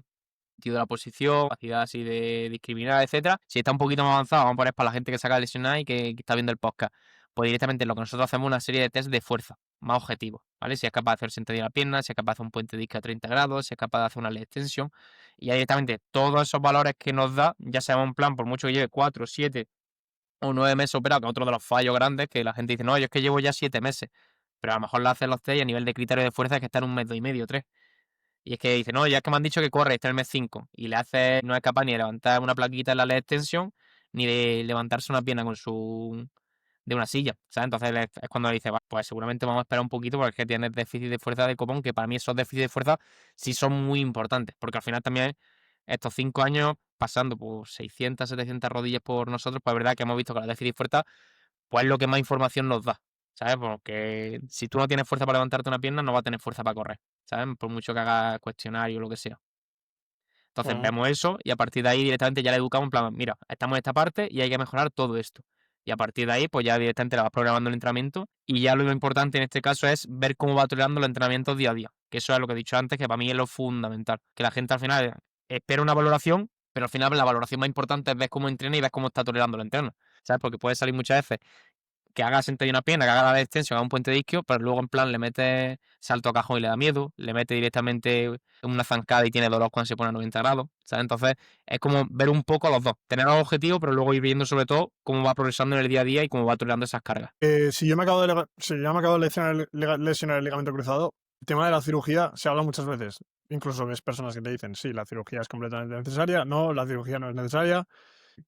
sentido de la posición, capacidad así de discriminar, etcétera. Si está un poquito más avanzado, vamos a poner para la gente que se acaba de lesionar y que está viendo el podcast, pues directamente lo que nosotros hacemos es una serie de test de fuerza, más objetivos, ¿vale? Si es capaz de hacer sentadilla de la pierna, si es capaz de hacer un puente de disco a 30 grados, si es capaz de hacer una leg extension, y ahí directamente todos esos valores que nos da, ya sabemos en plan, por mucho que lleve 4, 7 o 9 meses operado, que es otro de los fallos grandes, que la gente dice, no, yo es que llevo ya 7 meses, pero a lo mejor lo hacen los test y a nivel de criterio de fuerza es que está en un mes, 2 y medio, 3. Y es que dice, no, ya es que me han dicho que corre, está en el mes 5 y le hace, no es capaz ni de levantar una plaquita en la leg extension, ni de levantarse una pierna de una silla, ¿sabes? Entonces es cuando dice, "Va, pues seguramente vamos a esperar un poquito porque es que tienes déficit de fuerza de copón, que para mí esos déficits de fuerza sí son muy importantes, porque al final también estos 5 años pasando por 600, 700 rodillas por nosotros, pues es verdad que hemos visto que la déficit de fuerza, pues es lo que más información nos da, ¿sabes? Porque si tú no tienes fuerza para levantarte una pierna, no vas a tener fuerza para correr, ¿sabes? Por mucho que hagas cuestionario o lo que sea. Entonces Ah, vemos eso y a partir de ahí directamente ya le educamos en plan, mira, estamos en esta parte y hay que mejorar todo esto. Y a partir de ahí, pues ya directamente la vas programando el entrenamiento y ya lo importante en este caso es ver cómo va tolerando los entrenamientos día a día. Que eso es lo que he dicho antes, que para mí es lo fundamental. Que la gente al final espera una valoración, pero al final la valoración más importante es ver cómo entrena y ver cómo está tolerando el entreno. ¿Sabes? Porque puede salir muchas veces que haga sentadilla una pierna, que haga la extensión, haga un puente de isquio, pero luego en plan le mete salto a cajón y le da miedo, le mete directamente una zancada y tiene dolor cuando se pone a 90 grados, ¿sabes? Entonces es como ver un poco los dos, tener los objetivos, pero luego ir viendo sobre todo cómo va progresando en el día a día y cómo va tolerando esas cargas. si yo me acabo de lesionar el ligamento cruzado, el tema de la cirugía se habla muchas veces. Incluso ves personas que te dicen, sí, la cirugía es completamente necesaria, no, la cirugía no es necesaria.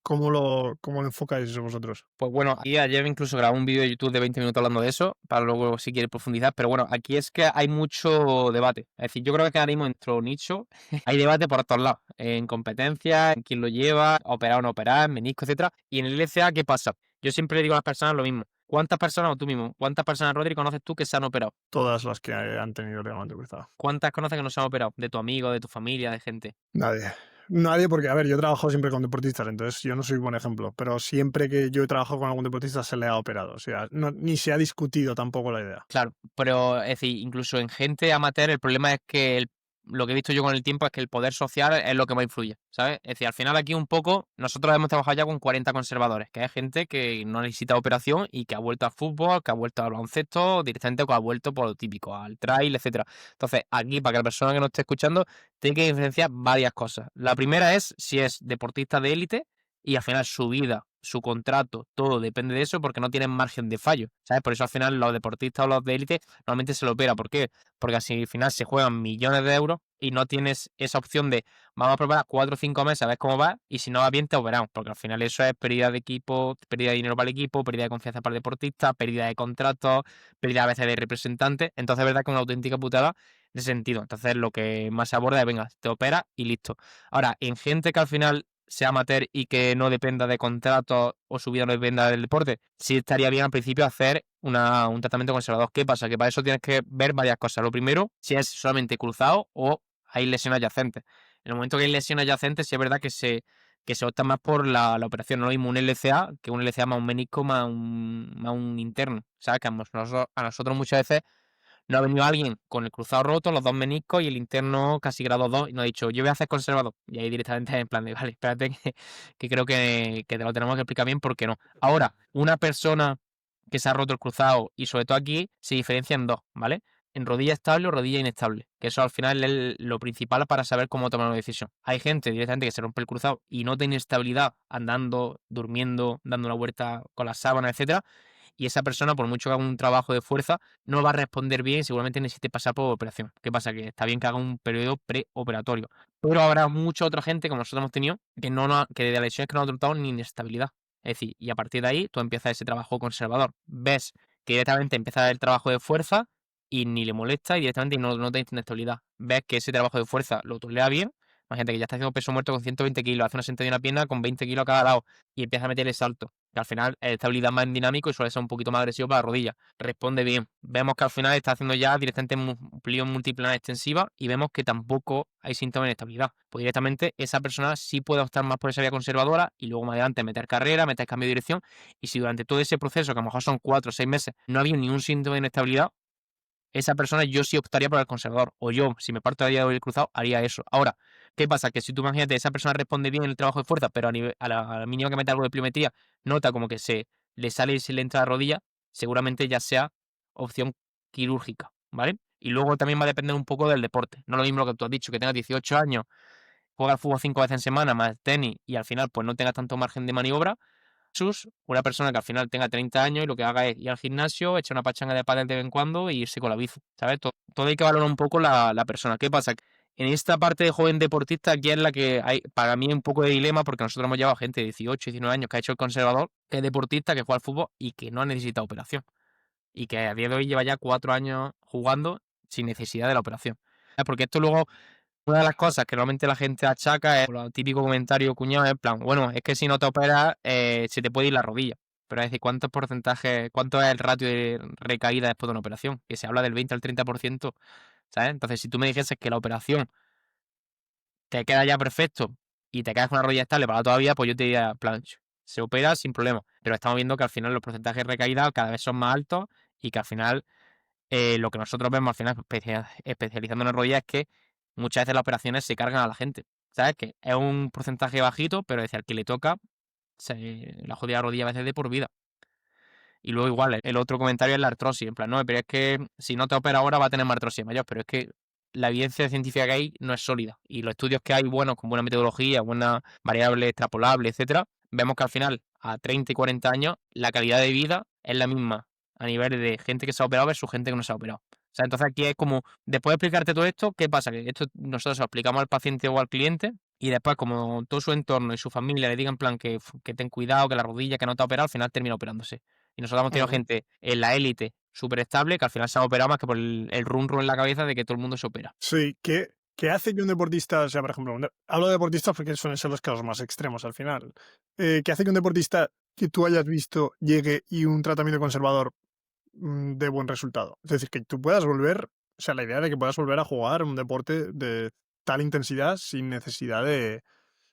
¿Cómo lo enfocáis eso vosotros? Pues bueno, aquí ayer incluso grabé un vídeo de YouTube de 20 minutos hablando de eso, para luego si quieres profundizar, pero bueno, aquí es que hay mucho debate. Es decir, yo creo que ahora mismo en nuestro nicho hay debate por todos lados, en competencias, en quién lo lleva, operar o no operar, menisco, etcétera. Y en el LCA, ¿qué pasa? Yo siempre le digo a las personas lo mismo. ¿Cuántas personas, o tú mismo, cuántas personas, Rodri, conoces tú que se han operado? Todas las que han tenido ligamento cruzado. ¿Cuántas conoces que no se han operado? De tu amigo, de tu familia, de gente. Nadie. Nadie, porque, a ver, yo trabajo siempre con deportistas, entonces yo no soy buen ejemplo, pero siempre que yo he trabajado con algún deportista se le ha operado. O sea, ni se ha discutido tampoco la idea. Claro, pero es decir, incluso en gente amateur el problema es que lo que he visto yo con el tiempo es que el poder social es lo que más influye, ¿sabes? Es decir, al final aquí un poco, nosotros hemos trabajado ya con 40 conservadores, que es gente que no necesita operación y que ha vuelto al fútbol, que ha vuelto al baloncesto, directamente que ha vuelto por lo típico, al trail, etcétera. Entonces, aquí, para que la persona que nos esté escuchando, tiene que diferenciar varias cosas. La primera es si es deportista de élite y al final su vida, su contrato, todo depende de eso porque no tienen margen de fallo, ¿sabes? Por eso al final los deportistas o los de élite normalmente se lo opera. ¿Por qué? Porque así al final se juegan millones de euros y no tienes esa opción de vamos a probar 4 o 5 meses a ver cómo va y si no va bien te operamos, porque al final eso es pérdida de equipo, pérdida de dinero para el equipo, pérdida de confianza para el deportista, pérdida de contratos, pérdida a veces de representantes. Entonces es verdad que es una auténtica putada en ese sentido. Entonces lo que más se aborda es, venga, te opera y listo. Ahora, en gente que al final sea amateur y que no dependa de contratos o su vida no dependa del deporte, sí estaría bien al principio hacer un tratamiento conservador. ¿Qué pasa? Que para eso tienes que ver varias cosas. Lo primero, si es solamente cruzado o hay lesión adyacente. En el momento que hay lesión adyacente, sí es verdad que se opta más por la operación. No lo mismo un LCA que un LCA más un menisco más un interno. ¿Sabes? Que a nosotros muchas veces no ha venido alguien con el cruzado roto, los dos meniscos y el interno casi grado 2 y nos ha dicho, yo voy a hacer conservador. Y ahí directamente en plan de, vale, espérate que creo que te lo tenemos que explicar bien porque no. Ahora, una persona que se ha roto el cruzado y sobre todo aquí se diferencia en dos, ¿vale? en rodilla estable o rodilla inestable, que eso al final es lo principal para saber cómo tomar una decisión. Hay gente directamente que se rompe el cruzado y nota inestabilidad andando, durmiendo, dando una vuelta con las sábanas, etcétera, y esa persona, por mucho que haga un trabajo de fuerza, no va a responder bien y seguramente necesite pasar por operación. ¿Qué pasa? Que está bien que haga un periodo preoperatorio, pero habrá mucha otra gente, como nosotros hemos tenido, que de las lesiones que no ha tratado ni inestabilidad. Es decir, y a partir de ahí tú empiezas ese trabajo conservador. Ves que directamente empieza el trabajo de fuerza y ni le molesta y directamente no te inestabilidad. Ves que ese trabajo de fuerza lo tolera bien. Hay gente que ya está haciendo peso muerto con 120 kilos, hace una sentadilla en una pierna con 20 kilos a cada lado y empieza a meterle salto. Que al final es estabilidad más en dinámico y suele ser un poquito más agresivo para la rodilla. Responde bien. Vemos que al final está haciendo ya directamente plio multiplanar extensiva y vemos que tampoco hay síntomas de inestabilidad. Pues directamente esa persona sí puede optar más por esa vía conservadora y luego más adelante meter carrera, meter cambio de dirección. Y si durante todo ese proceso, que a lo mejor son 4 o 6 meses, no ha habido ningún síntoma de inestabilidad, esa persona yo sí optaría por el conservador. O yo, si me parto de el cruzado, haría eso. Ahora, ¿qué pasa? Que si tú imagínate, esa persona responde bien en el trabajo de fuerza, pero a la mínima que mete algo de pliometría, nota como que se le sale y se le entra la rodilla, seguramente ya sea opción quirúrgica, ¿vale? Y luego también va a depender un poco del deporte. No lo mismo lo que tú has dicho, que tengas 18 años, juegas al fútbol 5 veces en semana, más tenis, y al final pues no tengas tanto margen de maniobra, versus una persona que al final tenga 30 años y lo que haga es ir al gimnasio, echar una pachanga de pádel de vez en cuando e irse con la bici, ¿sabes? Todo hay que valorar un poco la persona. ¿Qué pasa? En esta parte de joven deportista, aquí es la que hay, para mí, un poco de dilema, porque nosotros hemos llevado gente de 18, 19 años que ha hecho el conservador, que es deportista, que juega al fútbol y que no ha necesitado operación. Y que a día de hoy lleva ya 4 años jugando sin necesidad de la operación. Porque esto luego, una de las cosas que normalmente la gente achaca es el típico comentario cuñado, en plan, bueno, es que si no te operas, se te puede ir la rodilla. Pero es decir, cuánto es el ratio de recaída después de una operación? Que se habla del 20 al 30%, ¿sabes? Entonces, si tú me dijeses que la operación te queda ya perfecto y te quedas con una rodilla estable para toda la vida, pues yo te diría, en plan, se opera sin problema. Pero estamos viendo que al final los porcentajes de recaída cada vez son más altos y que al final lo que nosotros vemos al final especializando en la rodilla es que muchas veces las operaciones se cargan a la gente. ¿Sabes? Que es un porcentaje bajito, pero es decir, al que le toca, la jodida rodilla a veces de por vida. Y luego igual, el otro comentario es la artrosis. En plan, no, pero es que si no te opera ahora va a tener más artrosis mayor, pero es que la evidencia científica que hay no es sólida. Y los estudios que hay buenos, con buena metodología, buena variable extrapolable, etcétera, vemos que al final, a 30 y 40 años, la calidad de vida es la misma a nivel de gente que se ha operado versus gente que no se ha operado. O sea, entonces aquí es como, después de explicarte todo esto, ¿qué pasa? Que esto nosotros se lo explicamos al paciente o al cliente y después, como todo su entorno y su familia le digan en plan que ten cuidado, que la rodilla, que no te ha operado, al final termina operándose. Y nosotros hemos tenido Ujú. gente en la élite súper estable que al final se ha operado más que por el run run en la cabeza de que todo el mundo se opera. Sí, ¿qué hace que un deportista, o sea, por ejemplo, hablo de deportistas porque suelen ser los casos más extremos al final. ¿Qué hace que un deportista que tú hayas visto llegue y un tratamiento conservador de buen resultado? Es decir, que tú puedas volver, o sea, la idea de que puedas volver a jugar un deporte de tal intensidad sin necesidad de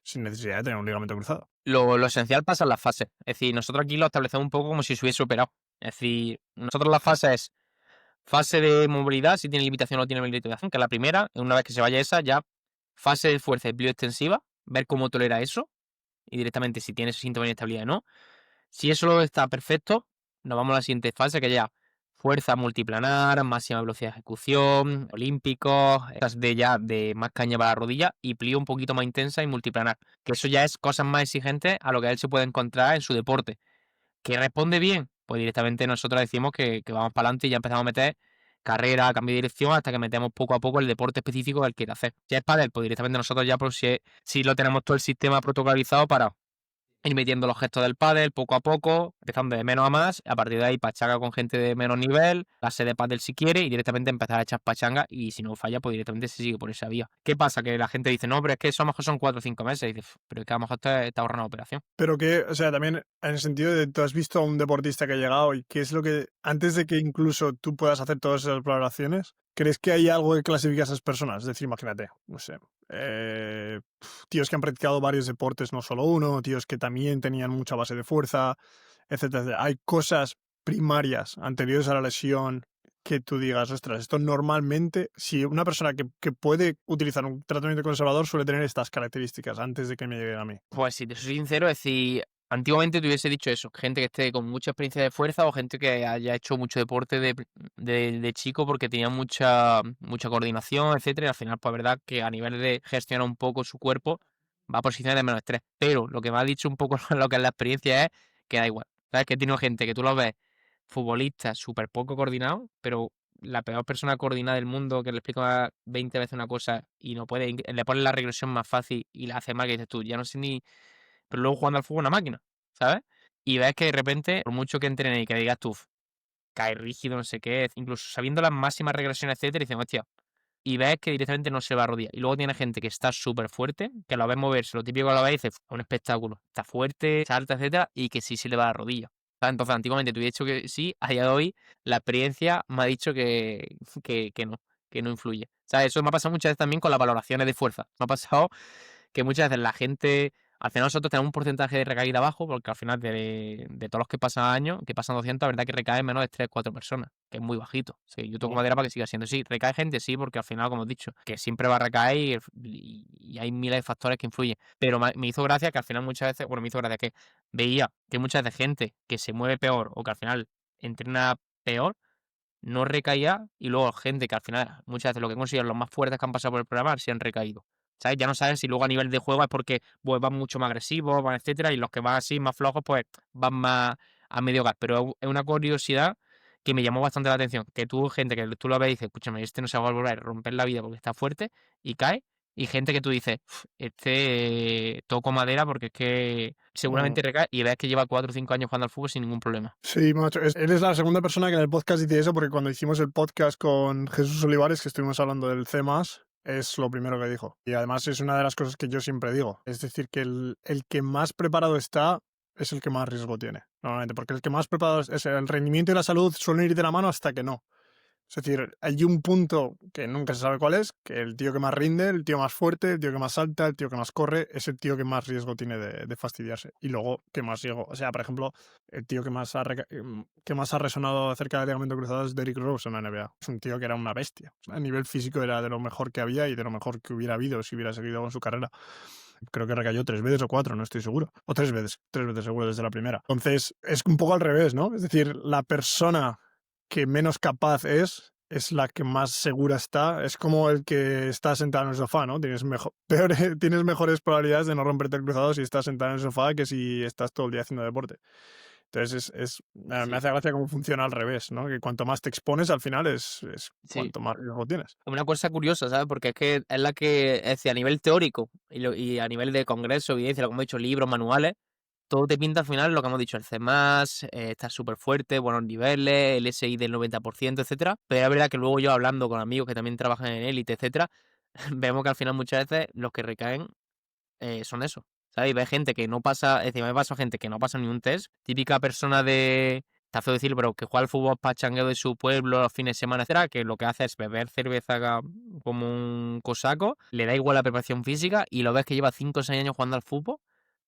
tener un ligamento cruzado. Lo esencial pasa en las fases. Es decir, nosotros aquí lo establecemos un poco como si se hubiese operado. Es decir, nosotros la fase es fase de movilidad, si tiene limitación o no tiene limitación, que es la primera. Una vez que se vaya esa, ya fase de fuerza y bioextensiva, ver cómo tolera eso y directamente si tiene síntomas de inestabilidad o no. Si eso está perfecto, nos vamos a la siguiente fase, que ya fuerza multiplanar, máxima velocidad de ejecución, olímpicos, estas de ya de más caña para la rodilla y plío un poquito más intensa y multiplanar. Que eso ya es cosas más exigentes a lo que él se puede encontrar en su deporte. ¿Que responde bien? Pues directamente nosotros decimos que vamos para adelante y ya empezamos a meter carrera, cambio de dirección, hasta que metemos poco a poco el deporte específico que él quiere hacer. Si es pádel, pues directamente nosotros ya pues si lo tenemos todo el sistema protocolizado para ir metiendo los gestos del pádel poco a poco, empezando de menos a más, a partir de ahí pachanga con gente de menos nivel, clase de pádel si quiere y directamente empezar a echar pachanga y si no falla pues directamente se sigue por esa vía. ¿Qué pasa? Que la gente dice, no, pero es que eso a lo mejor son 4 o 5 meses y dices, pero es que a lo mejor te ahorran la operación. Pero que, o sea, también en el sentido de tú has visto a un deportista que ha llegado y qué es lo que, antes de que incluso tú puedas hacer todas esas valoraciones, ¿crees que hay algo que clasifica a esas personas? Es decir, imagínate, no sé, tíos que han practicado varios deportes, no solo uno, tíos que también tenían mucha base de fuerza, etcétera, etcétera. Hay cosas primarias anteriores a la lesión que tú digas, ostras, esto normalmente, si una persona que puede utilizar un tratamiento conservador suele tener estas características antes de que me lleguen a mí. Pues si te soy sincero, es decir, Antiguamente te hubiese dicho eso, gente que esté con mucha experiencia de fuerza o gente que haya hecho mucho deporte de chico porque tenía mucha coordinación, etcétera, y al final, pues verdad que a nivel de gestionar un poco su cuerpo va a posiciones de menos estrés. Pero lo que me ha dicho un poco lo que es la experiencia es que da igual. ¿Sabes? Que tiene gente que tú lo ves futbolistas súper poco coordinados, pero la peor persona coordinada del mundo que le explica 20 veces una cosa y no puede, le pone la regresión más fácil y la hace mal que dices tú, ya no sé ni pero luego jugando al fútbol una máquina, ¿sabes? Y ves que de repente, por mucho que entrene y que digas tú, cae rígido, no sé qué, incluso sabiendo las máximas regresiones, etcétera, y dicen, hostia, y ves que directamente no se va a rodillas. Y luego tiene gente que está súper fuerte, que lo ves moverse, lo típico que lo ves y dices, un espectáculo, está fuerte, salta, etcétera, y que sí se le va a la rodilla. ¿Sabes? Entonces, antiguamente te hubiera dicho que sí, a día de hoy la experiencia me ha dicho que no influye. ¿Sabes? Eso me ha pasado muchas veces también con las valoraciones de fuerza. Me ha pasado que muchas veces la gente, al final nosotros tenemos un porcentaje de recaída bajo, porque al final de todos los que pasan años, que pasan 200, la verdad que recae menos de 3 4 personas, que es muy bajito. O sea, yo toco Wow. madera para que siga siendo así. ¿Recae gente? Sí, porque al final, como he dicho, que siempre va a recaer y hay miles de factores que influyen. Pero me hizo gracia que al final muchas veces, bueno, me hizo gracia que veía que muchas veces gente que se mueve peor o que al final entrena peor, no recaía y luego gente que al final muchas veces lo que consideran los más fuertes que han pasado por el programa sí han recaído. ¿Sabes? Ya no sabes si luego a nivel de juego es porque pues, van mucho más agresivos, van etcétera, y los que van así más flojos pues van más a medio gas. Pero es una curiosidad que me llamó bastante la atención. Que tú, gente que tú lo ves y dices, escúchame, este no se va a volver a romper la vida porque está fuerte y cae. Y gente que tú dices, este toco madera porque es que seguramente recae y ves que lleva 4 o 5 años jugando al fútbol sin ningún problema. Sí, macho, eres la segunda persona que en el podcast dice eso, porque cuando hicimos el podcast con Jesús Olivares, que estuvimos hablando del C+, es lo primero que dijo. Y además es una de las cosas que yo siempre digo. Es decir, que el que más preparado está es el que más riesgo tiene, normalmente, porque el que más preparado es el rendimiento y la salud suelen ir de la mano hasta que no. Es decir, hay un punto que nunca se sabe cuál es, que el tío que más rinde, el tío más fuerte, el tío que más salta, el tío que más corre, es el tío que más riesgo tiene de fastidiarse. Y luego, que más riesgo. O sea, por ejemplo, el tío que más ha resonado acerca del ligamento cruzado es Derrick Rose en la NBA. Es un tío que era una bestia. O sea, a nivel físico era de lo mejor que había y de lo mejor que hubiera habido si hubiera seguido con su carrera. Creo que recayó 3 veces o 4, no estoy seguro. O 3 veces seguro desde la primera. Entonces, es un poco al revés, ¿no? Es decir, la persona que menos capaz es la que más segura está. Es como el que está sentado en el sofá, ¿no? Tienes mejores probabilidades de no romperte el cruzado si estás sentado en el sofá que si estás todo el día haciendo deporte. Entonces, me Sí, hace gracia cómo funciona al revés, ¿no? Que cuanto más te expones, al final es sí. cuanto más riesgo tienes. Una cosa curiosa, ¿sabes? Porque es que es la que, es decir, a nivel teórico y a nivel de congreso, evidencia, como he dicho, libros, manuales, todo te pinta al final lo que hemos dicho, el C+, estar súper fuerte, buenos niveles, el SI del 90%, etcétera. Pero es verdad que luego yo hablando con amigos que también trabajan en élite, etcétera, vemos que al final muchas veces los que recaen son eso, ¿sabes? Y ves gente que no pasa, es decir, me pasa gente que no pasa ni un test, típica persona de, está feo decirlo, pero que juega al fútbol pachangueo de su pueblo los fines de semana, etcétera, que lo que hace es beber cerveza como un cosaco, le da igual la preparación física y lo ves que lleva 5 o 6 años jugando al fútbol,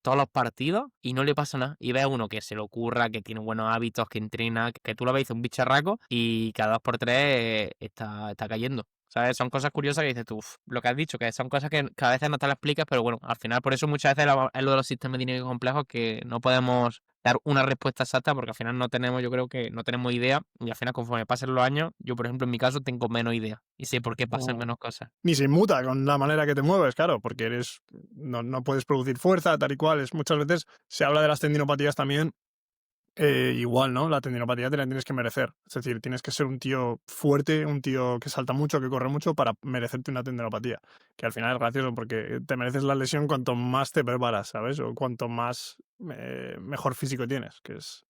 todos los partidos, y no le pasa nada. Y ves a uno que se le ocurra, que tiene buenos hábitos, que entrena, que tú lo ves, dice un bicharraco, y cada 2 por 3 está cayendo. ¿Sabes? Son cosas curiosas que dices tú, "Uf", lo que has dicho, que son cosas que a veces no te las explicas, pero bueno, al final por eso muchas veces es lo de los sistemas dinámicos complejos que no podemos dar una respuesta exacta porque al final no tenemos, yo creo que no tenemos idea y al final conforme pasen los años, yo por ejemplo en mi caso tengo menos idea y sé por qué pasan No. menos cosas. Ni se inmuta con la manera que te mueves, claro, porque no puedes producir fuerza, tal y cual. Muchas veces se habla de las tendinopatías también. Igual, ¿no? La tendinopatía te la tienes que merecer. Es decir, tienes que ser un tío fuerte, un tío que salta mucho, que corre mucho para merecerte una tendinopatía. Que al final es gracioso porque te mereces la lesión cuanto más te preparas, ¿sabes? O cuanto más mejor físico tienes.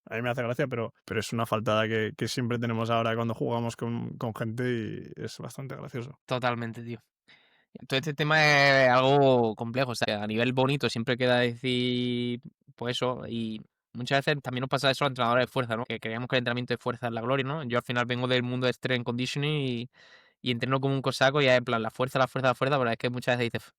A mí me hace gracia, pero es una faltada que siempre tenemos ahora cuando jugamos con gente y es bastante gracioso. Totalmente, tío. Todo este tema es algo complejo, o sea, a nivel bonito siempre queda decir, pues eso, y muchas veces también nos pasa eso a los entrenadores de fuerza, ¿no? Que creemos que el entrenamiento de fuerza es la gloria, ¿no? Yo al final vengo del mundo de strength and conditioning y entreno como un cosaco y es en plan la fuerza, la fuerza, la fuerza, pero es que muchas veces dices, "Uf",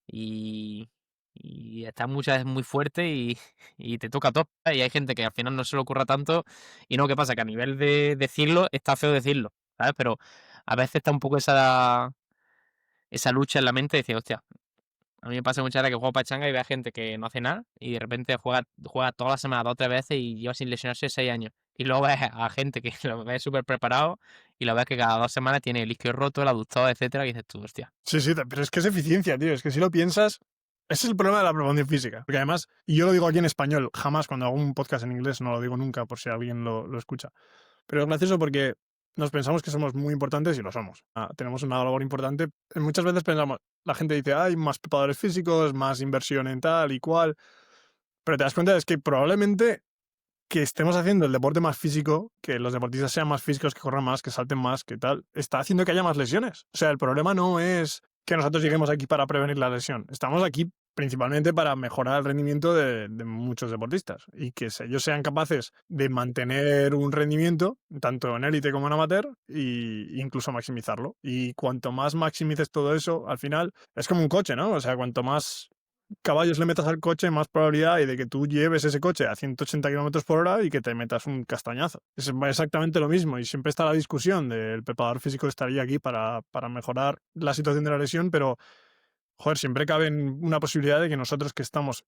y, y estás muchas veces muy fuerte y te toca todo, ¿sabes? Y hay gente que al final no se le ocurra tanto y no, ¿qué pasa? Que a nivel de decirlo, está feo decirlo, ¿sabes? Pero a veces está un poco esa lucha en la mente de decir, hostia, A mí me pasa muchas veces que juego pachanga y veo a gente que no hace nada y de repente juega toda la semana 2 o 3 veces y lleva sin lesionarse 6 años. Y luego ves a gente que lo ves súper preparado y lo ves que cada 2 semanas tiene el isquio roto, el aductor, etcétera, y dices tú, hostia. Sí, sí, pero es que es eficiencia, tío. Es que si lo piensas, ese es el problema de la preparación física. Porque además, y yo lo digo aquí en español, jamás cuando hago un podcast en inglés no lo digo nunca por si alguien lo escucha. Pero es gracioso porque nos pensamos que somos muy importantes y lo somos. Tenemos una labor importante. Muchas veces pensamos, la gente dice, hay más preparadores físicos, más inversión en tal y cual. Pero te das cuenta es que probablemente que estemos haciendo el deporte más físico, que los deportistas sean más físicos, que corran más, que salten más, que tal, está haciendo que haya más lesiones. O sea, el problema no es que nosotros lleguemos aquí para prevenir la lesión. Estamos aquí principalmente para mejorar el rendimiento de muchos deportistas y que ellos sean capaces de mantener un rendimiento, tanto en élite como en amateur, e incluso maximizarlo. Y cuanto más maximices todo eso, al final es como un coche, ¿no? O sea, cuanto más caballos le metas al coche, más probabilidad hay de que tú lleves ese coche a 180 kilómetros por hora y que te metas un castañazo. Es exactamente lo mismo y siempre está la discusión del preparador físico estaría aquí para mejorar la situación de la lesión, pero joder, siempre cabe una posibilidad de que nosotros que estamos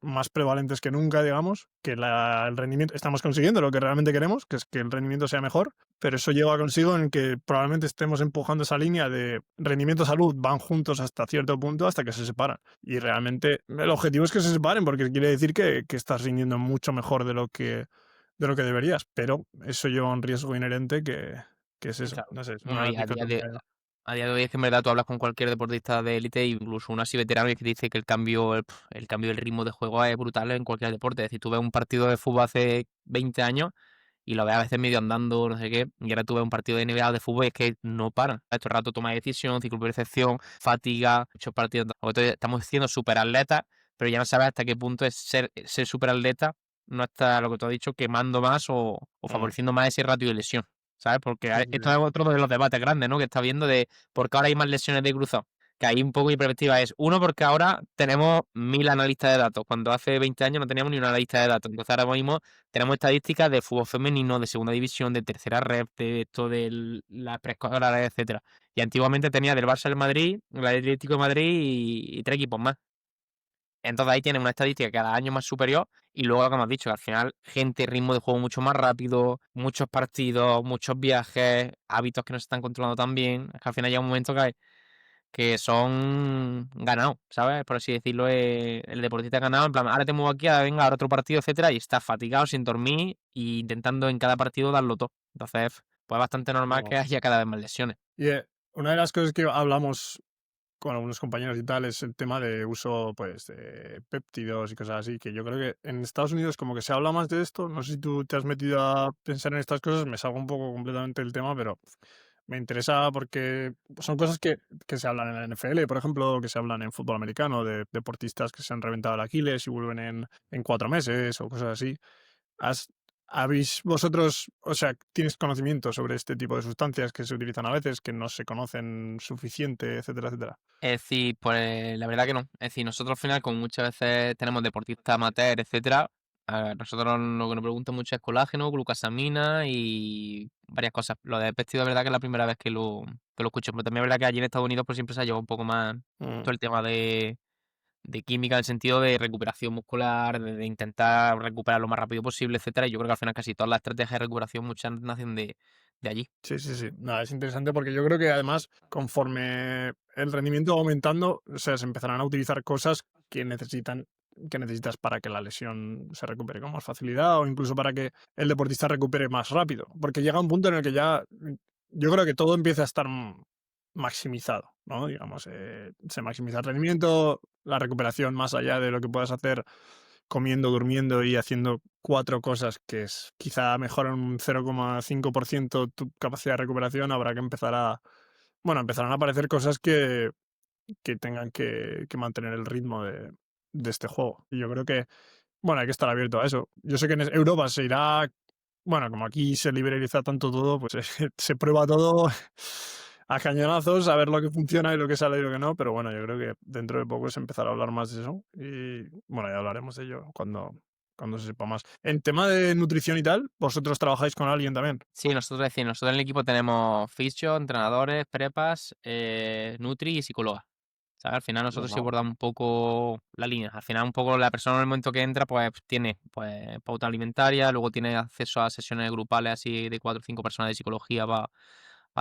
más prevalentes que nunca, digamos, que el rendimiento, estamos consiguiendo lo que realmente queremos, que es que el rendimiento sea mejor, pero eso lleva consigo en que probablemente estemos empujando esa línea de rendimiento-salud, van juntos hasta cierto punto, hasta que se separan. Y realmente el objetivo es que se separen, porque quiere decir que estás rindiendo mucho mejor de lo que deberías, pero eso lleva un riesgo inherente que es eso, Claro. no sé, es Bueno, una y dicotomía. a día de hoy es que en verdad tú hablas con cualquier deportista de élite, incluso un así veterano, y que te dice que el cambio del ritmo de juego es brutal en cualquier deporte. Es decir, tú ves un partido de fútbol hace 20 años y lo ves a veces medio andando, no sé qué, y ahora tú ves un partido de NBA o de fútbol y es que no paran. Estos rato toma de decisión, ciclo de percepción, fatiga, muchos partidos. Entonces, estamos siendo súper atletas, pero ya no sabes hasta qué punto es ser súper atleta, no está lo que tú has dicho, quemando más o Mm, favoreciendo más ese ratio de lesión. ¿Sabes? Porque sí, sí, esto sí. es otro de los debates grandes, ¿no? Que está viendo de por qué ahora hay más lesiones de cruzado. Que ahí un poco mi perspectiva es, uno, porque ahora tenemos 1000 analistas de datos, cuando hace 20 años no teníamos ni una analista de datos. Entonces ahora mismo tenemos estadísticas de fútbol femenino, de segunda división, de tercera red, de esto de las preescolares, etcétera. Y antiguamente tenía del Barça del Madrid, el Atlético de Madrid y 3 equipos más. Entonces ahí tienes una estadística cada año más superior y luego lo que hemos dicho, que al final gente, ritmo de juego mucho más rápido, muchos partidos, muchos viajes, hábitos que no se están controlando tan bien. Es que al final llega un momento que son ganados, ¿sabes? Por así decirlo, el deportista ganado, en plan, ahora te muevo aquí, ahora venga, ahora otro partido, etcétera, y estás fatigado, sin dormir e intentando en cada partido darlo todo. Entonces, pues es bastante normal que Claro. haya cada vez más lesiones. Y una de las cosas que hablamos con algunos compañeros y tal es el tema de uso pues de péptidos y cosas así, que yo creo que en Estados Unidos como que se habla más de esto, no sé si tú te has metido a pensar en estas cosas, me salgo un poco completamente del tema, pero me interesa porque son cosas que se hablan en la NFL, por ejemplo, que se hablan en fútbol americano, de deportistas que se han reventado el Aquiles y vuelven en 4 meses o cosas así. ¿Has, ¿Habéis vosotros, o sea, tienes conocimiento sobre este tipo de sustancias que se utilizan a veces, que no se conocen suficiente, etcétera, etcétera? Es decir, pues la verdad que no. Es decir, nosotros al final, como muchas veces tenemos deportistas amateur, etcétera, nosotros lo que nos preguntan mucho es colágeno, glucosamina y varias cosas. Lo de péptido, la verdad que es la primera vez que lo escucho, pero también es verdad que allí en Estados Unidos pues siempre se ha llevado un poco más Mm. todo el tema de química, en el sentido de recuperación muscular, de intentar recuperar lo más rápido posible, etcétera. Y yo creo que al final casi todas las estrategias de recuperación muchas nacen de allí. Sí, sí, sí. Nada, es interesante porque yo creo que además, conforme el rendimiento va aumentando, o sea, se empezarán a utilizar cosas que necesitas para que la lesión se recupere con más facilidad o incluso para que el deportista recupere más rápido. Porque llega un punto en el que ya yo creo que todo empieza a estar maximizado, ¿no? Digamos, se maximiza el rendimiento, la recuperación más allá de lo que puedas hacer comiendo, durmiendo y haciendo 4 cosas que es quizá mejoran un 0,5% tu capacidad de recuperación, habrá que bueno, empezarán a aparecer cosas que tengan que mantener el ritmo de este juego. Y yo creo que, bueno, hay que estar abierto a eso. Yo sé que en Europa se irá, bueno, como aquí se liberaliza tanto todo, pues se prueba todo a cañonazos, a ver lo que funciona y lo que sale y lo que no, pero bueno, yo creo que dentro de poco se empezará a hablar más de eso y bueno, ya hablaremos de ello cuando se sepa más. En tema de nutrición y tal, ¿vosotros trabajáis con alguien también? Sí, nosotros, es decir, nosotros en el equipo tenemos fisio, entrenadores, prepas, nutri y psicóloga. ¿sabes? Al final nosotros sí Ajá. bordamos un poco la línea. Al final un poco la persona en el momento que entra, pues tiene pues pauta alimentaria, luego tiene acceso a sesiones grupales así de 4 o 5 personas de psicología para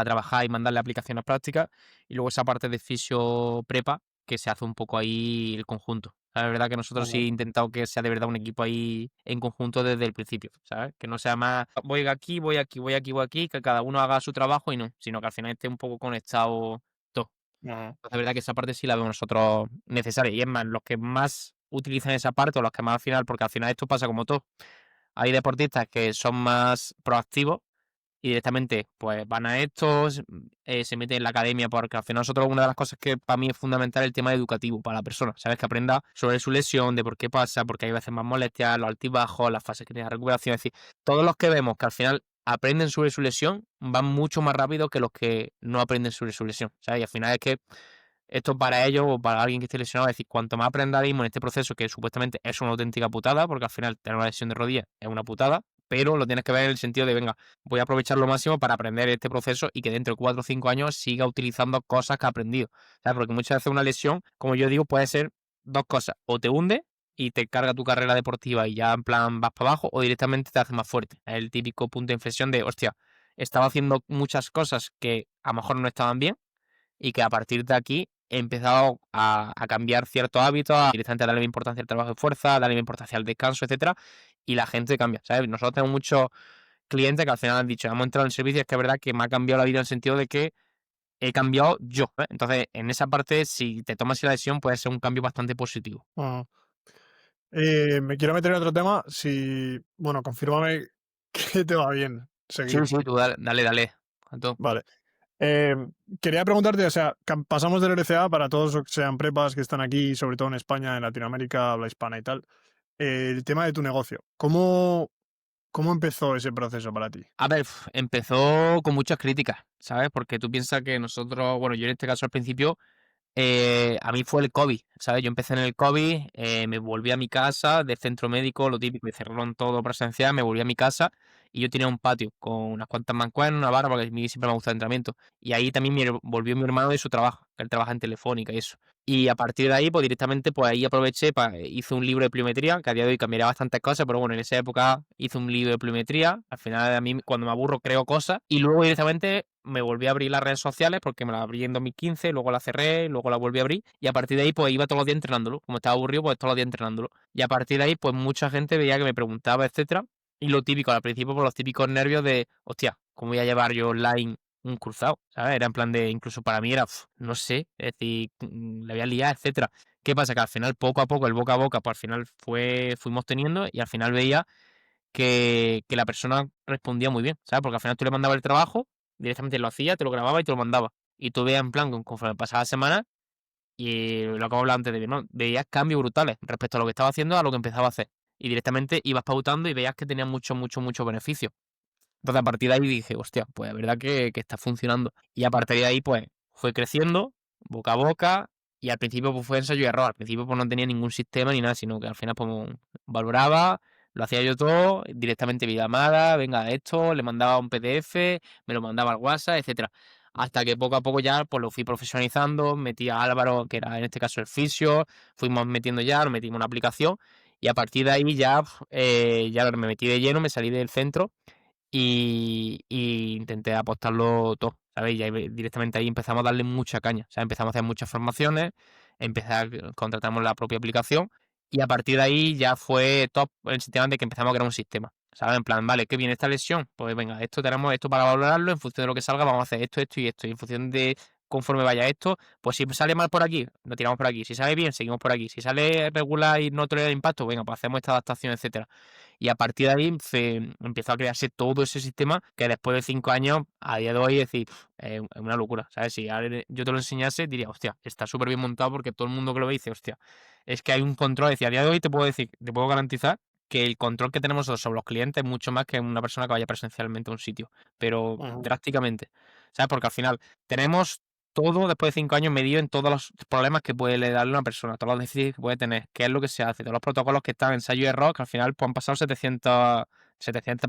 trabajar y mandarle aplicaciones prácticas. Y luego esa parte de fisio prepa, que se hace un poco ahí el conjunto. ¿Sabes? Es verdad que nosotros sí Ajá. he intentado que sea de verdad un equipo ahí en conjunto desde el principio, ¿sabes? Que no sea más voy aquí, voy aquí, voy aquí, voy aquí, que cada uno haga su trabajo y no, sino que al final esté un poco conectado todo. Ajá. Entonces, es verdad que esa parte sí la vemos nosotros necesaria. Y es más, los que más utilizan esa parte o los que más al final, porque al final esto pasa como todo. Hay deportistas que son más proactivos y directamente pues van a estos, se meten en la academia, porque al final nosotros una de las cosas que para mí es fundamental es el tema educativo para la persona, ¿sabes? Que aprenda sobre su lesión, de por qué pasa, porque hay veces más molestias, los altibajos, las fases que tiene de recuperación, es decir, todos los que vemos que al final aprenden sobre su lesión van mucho más rápido que los que no aprenden sobre su lesión, ¿sabes? Y al final es que esto para ellos o para alguien que esté lesionado, es decir, cuanto más aprendáis en este proceso, que supuestamente es una auténtica putada, porque al final tener una lesión de rodilla es una putada, pero lo tienes que ver en el sentido de, venga, voy a aprovechar lo máximo para aprender este proceso y que dentro de 4 o 5 años siga utilizando cosas que ha aprendido. ¿Sabes? Porque muchas veces una lesión, como yo digo, puede ser dos cosas. O te hunde y te carga tu carrera deportiva y ya en plan vas para abajo, o directamente te hace más fuerte. Es el típico punto de inflexión de, hostia, estaba haciendo muchas cosas que a lo mejor no estaban bien y que a partir de aquí he empezado a cambiar ciertos hábitos, a directamente a darle importancia al trabajo de fuerza, a darle importancia al descanso, etcétera, y la gente cambia, ¿sabes? Nosotros tenemos muchos clientes que al final han dicho, hemos entrado en el servicio, es que es verdad que me ha cambiado la vida en el sentido de que he cambiado yo, ¿eh? Entonces, en esa parte, si te tomas la decisión, puede ser un cambio bastante positivo. Ajá. Me quiero meter en otro tema. Si, bueno, confírmame que te va bien Sí, seguir. sí, tú dale, dale, dale. Anto. Vale. Quería preguntarte, o sea, pasamos del LCA para todos los que sean prepas que están aquí, sobre todo en España, en Latinoamérica, habla hispana y tal. El tema de tu negocio. ¿Cómo empezó ese proceso para ti? A ver, empezó con muchas críticas, ¿sabes? Porque tú piensas que nosotros, bueno, yo en este caso al principio a mí fue el COVID, ¿sabes? Yo empecé en el COVID, me volví a mi casa de centro médico, lo típico, y cerraron todo presencial, me volví a mi casa y yo tenía un patio con unas cuantas mancuernas, una barra, porque a mí siempre me gusta el entrenamiento. Y ahí también volvió mi hermano de su trabajo, que él trabaja en Telefónica y eso. Y a partir de ahí, pues directamente, pues ahí aproveché, hice un libro de pliometría, que a día de hoy cambiaría bastantes cosas, pero bueno, en esa época hice un libro de pliometría. Al final, a mí, cuando me aburro, creo cosas. Y luego directamente me volví a abrir las redes sociales, porque me la abrí en 2015, luego la cerré, luego la volví a abrir. Y a partir de ahí, pues iba todos los días entrenándolo. Como estaba aburrido, pues todos los días entrenándolo. Y a partir de ahí, pues mucha gente veía que me preguntaba, etcétera. Y lo típico, al principio, por los típicos nervios de, hostia, ¿cómo voy a llevar yo online un cruzado? ¿Sabes? Era en plan de, incluso para mí era, no sé, es decir, le voy a liar, etcétera. ¿Qué pasa? Que al final, poco a poco, el boca a boca, pues al final fuimos teniendo y al final veía que la persona respondía muy bien, ¿sabes? Porque al final tú le mandabas el trabajo, directamente lo hacía, te lo grababa y te lo mandaba. Y tú veías en plan, conforme pasaba la semana, y lo acabo de hablar antes de bien, ¿no? Veías cambios brutales respecto a lo que estaba haciendo a lo que empezaba a hacer. Y directamente ibas pautando y veías que tenía mucho, mucho, mucho beneficio. Entonces, a partir de ahí dije, hostia, pues es verdad que está funcionando. Y a partir de ahí, pues, fue creciendo, boca a boca, y al principio pues, fue ensayo y error. Al principio pues no tenía ningún sistema ni nada, sino que al final pues valoraba, lo hacía yo todo, directamente videollamada, venga esto, le mandaba un PDF, me lo mandaba al WhatsApp, etcétera. Hasta que poco a poco ya pues lo fui profesionalizando, metí a Álvaro, que era en este caso el fisio, fuimos metiendo ya, nos metimos una aplicación, y a partir de ahí ya, ya me metí de lleno, me salí del centro y intenté apostarlo todo, ¿sabes? Y ahí directamente ahí empezamos a darle mucha caña, o sea, empezamos a hacer muchas formaciones, contratamos la propia aplicación y a partir de ahí ya fue top el sistema de que empezamos a crear un sistema, ¿sabes? En plan, vale, ¿qué viene esta lesión? Pues venga, esto tenemos esto para valorarlo, en función de lo que salga vamos a hacer esto, esto y esto, y en función de conforme vaya esto, pues si sale mal por aquí, lo tiramos por aquí, si sale bien, seguimos por aquí, si sale regular y no tolera impacto, venga, pues hacemos esta adaptación, etcétera. Y a partir de ahí empezó a crearse todo ese sistema que después de 5 años, a día de hoy, es decir, es una locura. ¿Sabes? Si ahora yo te lo enseñase, diría, hostia, está súper bien montado porque todo el mundo que lo ve dice, hostia, es que hay un control. Es decir, a día de hoy te puedo decir, te puedo garantizar que el control que tenemos nosotros sobre los clientes es mucho más que una persona que vaya presencialmente a un sitio, pero Ujú. drásticamente. ¿Sabes? Porque al final tenemos todo después de 5 años medido en todos los problemas que puede darle una persona, todos los déficits que puede tener, qué es lo que se hace, todos los protocolos que están, ensayo y error, que al final pues, han pasado 700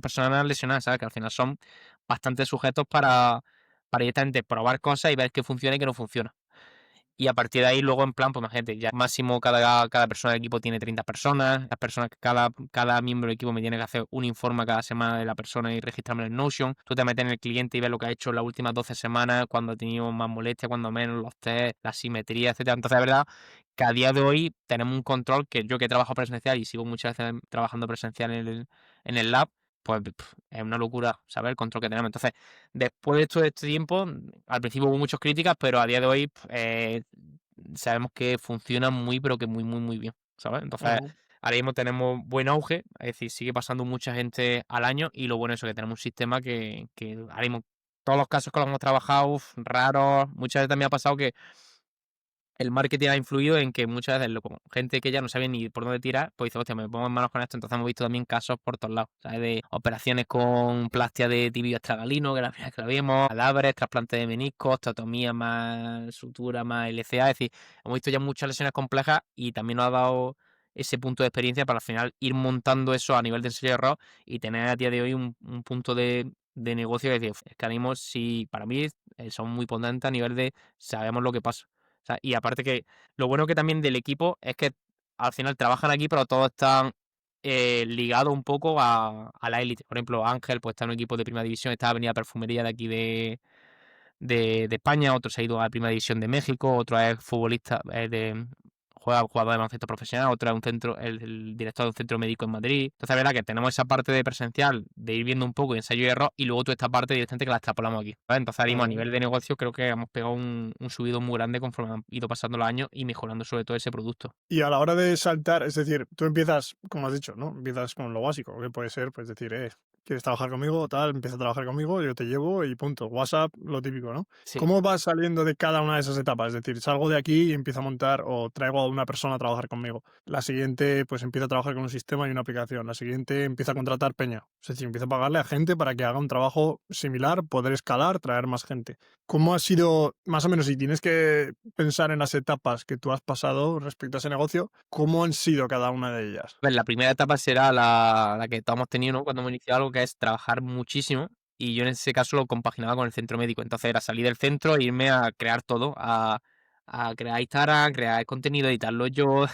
personas lesionadas, ¿sabes? Que al final son bastante sujetos para directamente probar cosas y ver qué funciona y qué no funciona. Y a partir de ahí, luego en plan, pues imagínate, ya máximo cada persona del equipo tiene 30 personas. Las personas, cada miembro del equipo me tiene que hacer un informe cada semana de la persona y registrarme en el Notion. Tú te metes en el cliente y ves lo que ha hecho las últimas 12 semanas, cuando ha tenido más molestias, cuando menos, los test, la simetría, etcétera. Entonces, la verdad que a día de hoy tenemos un control que yo, que he trabajado presencial y sigo muchas veces trabajando presencial en el lab, pues es una locura saber el control que tenemos. Entonces, después de todo este tiempo, al principio hubo muchas críticas, pero a día de hoy sabemos que funciona muy, pero que muy, muy, muy bien, ¿sabes? Entonces, Ujú. ahora mismo tenemos buen auge, es decir, sigue pasando mucha gente al año y lo bueno es eso, que tenemos un sistema que ahora mismo, todos los casos que los hemos trabajado, raros, muchas veces también ha pasado que el marketing ha influido en que muchas veces como gente que ya no sabe ni por dónde tirar, pues dice, hostia, me pongo en manos con esto. Entonces hemos visto también casos por todos lados, ¿sabes? De operaciones con plastia de tibio estragalino, que la primera vez que la vimos, cadáveres, trasplante de meniscos, tratomía más sutura más LCA. Es decir, hemos visto ya muchas lesiones complejas y también nos ha dado ese punto de experiencia para al final ir montando eso a nivel de ensayo y error y tener a día de hoy un punto de negocio que decir, es que ahora sí, para mí son muy potentes a nivel de sabemos lo que pasa. O sea, y aparte que lo bueno que también del equipo es que al final trabajan aquí, pero todos están ligados un poco a la élite. Por ejemplo, Ángel pues está en un equipo de primera división, está en Avenida Perfumería de aquí de España, otro se ha ido a la primera división de México, otro es futbolista juega jugador de baloncesto profesional, otro es el director de un centro médico en Madrid. Entonces, es verdad que tenemos esa parte de presencial, de ir viendo un poco y ensayo y error, y luego toda esta parte directamente que la extrapolamos aquí, ¿vale? Entonces, ahora mismo, a Ujú. nivel de negocio, creo que hemos pegado un subido muy grande conforme han ido pasando los años y mejorando sobre todo ese producto. Y a la hora de saltar, es decir, tú empiezas, como has dicho, ¿no? Empiezas con lo básico, que puede ser, pues decir, ¿quieres trabajar conmigo? Tal, empieza a trabajar conmigo, yo te llevo y punto. WhatsApp, lo típico, ¿no? Sí. ¿Cómo vas saliendo de cada una de esas etapas? Es decir, salgo de aquí y empiezo a montar o traigo a una persona a trabajar conmigo. La siguiente, pues empieza a trabajar con un sistema y una aplicación. La siguiente empieza a contratar peña. Es decir, empieza a pagarle a gente para que haga un trabajo similar, poder escalar, traer más gente. ¿Cómo ha sido, más o menos, si tienes que pensar en las etapas que tú has pasado respecto a ese negocio, cómo han sido cada una de ellas? Pues la primera etapa será la que todos hemos tenido, ¿no? Cuando hemos iniciado algo, que es trabajar muchísimo. Y yo en ese caso lo compaginaba con el centro médico. Entonces era salir del centro e irme a crear todo, a crear Instagram, crear contenido, editarlo yo,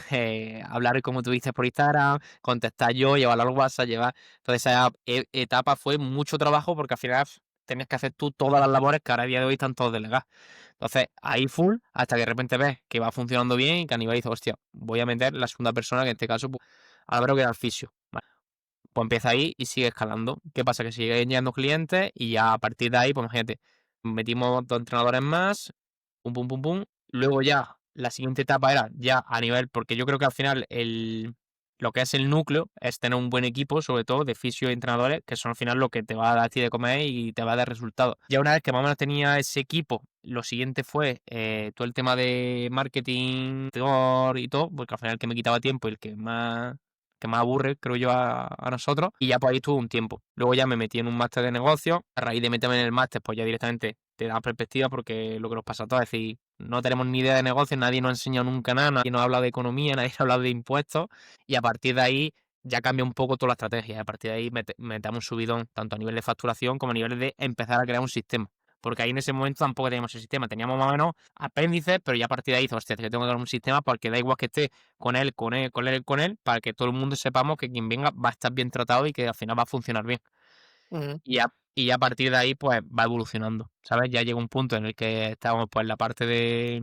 hablar como tú dices por Instagram, contestar yo, llevarlo al WhatsApp, llevar. Entonces esa etapa fue mucho trabajo porque al final tenías que hacer tú todas las labores que ahora a día de hoy están todos delegados. Entonces, ahí full, hasta que de repente ves que va funcionando bien y que a nivel dices, hostia, voy a meter la segunda persona, que en este caso, pues, ahora creo que era el fisio. Vale, pues empieza ahí y sigue escalando. ¿Qué pasa? Que siguen llegando clientes y ya a partir de ahí, pues imagínate, metimos 2 entrenadores más, pum, pum, pum, pum. Luego ya, la siguiente etapa era ya a nivel, porque yo creo que al final lo que es el núcleo es tener un buen equipo, sobre todo de fisio y entrenadores, que son al final lo que te va a dar a ti de comer y te va a dar resultados. Ya una vez que más o menos tenía ese equipo, lo siguiente fue todo el tema de marketing y todo, porque al final el que me quitaba tiempo y el que más aburre, creo yo, a nosotros. Y ya pues ahí estuve un tiempo. Luego ya me metí en un máster de negocios. A raíz de meterme en el máster, pues ya directamente te da perspectiva porque lo que nos pasa a todos es decir, no tenemos ni idea de negocios, nadie nos ha enseñado nunca nada, nadie nos ha hablado de economía, nadie nos ha hablado de impuestos. Y a partir de ahí ya cambia un poco toda la estrategia. A partir de ahí metemos un subidón, tanto a nivel de facturación como a nivel de empezar a crear un sistema. Porque ahí en ese momento tampoco teníamos el sistema, teníamos más o menos apéndices, pero ya a partir de ahí, hostia, que tengo que dar un sistema porque da igual que esté con él, con él, con él, con él, para que todo el mundo sepamos que quien venga va a estar bien tratado y que al final va a funcionar bien. Ujú. Y ya a partir de ahí, pues va evolucionando, ¿sabes? Ya llega un punto en el que estamos pues en la parte de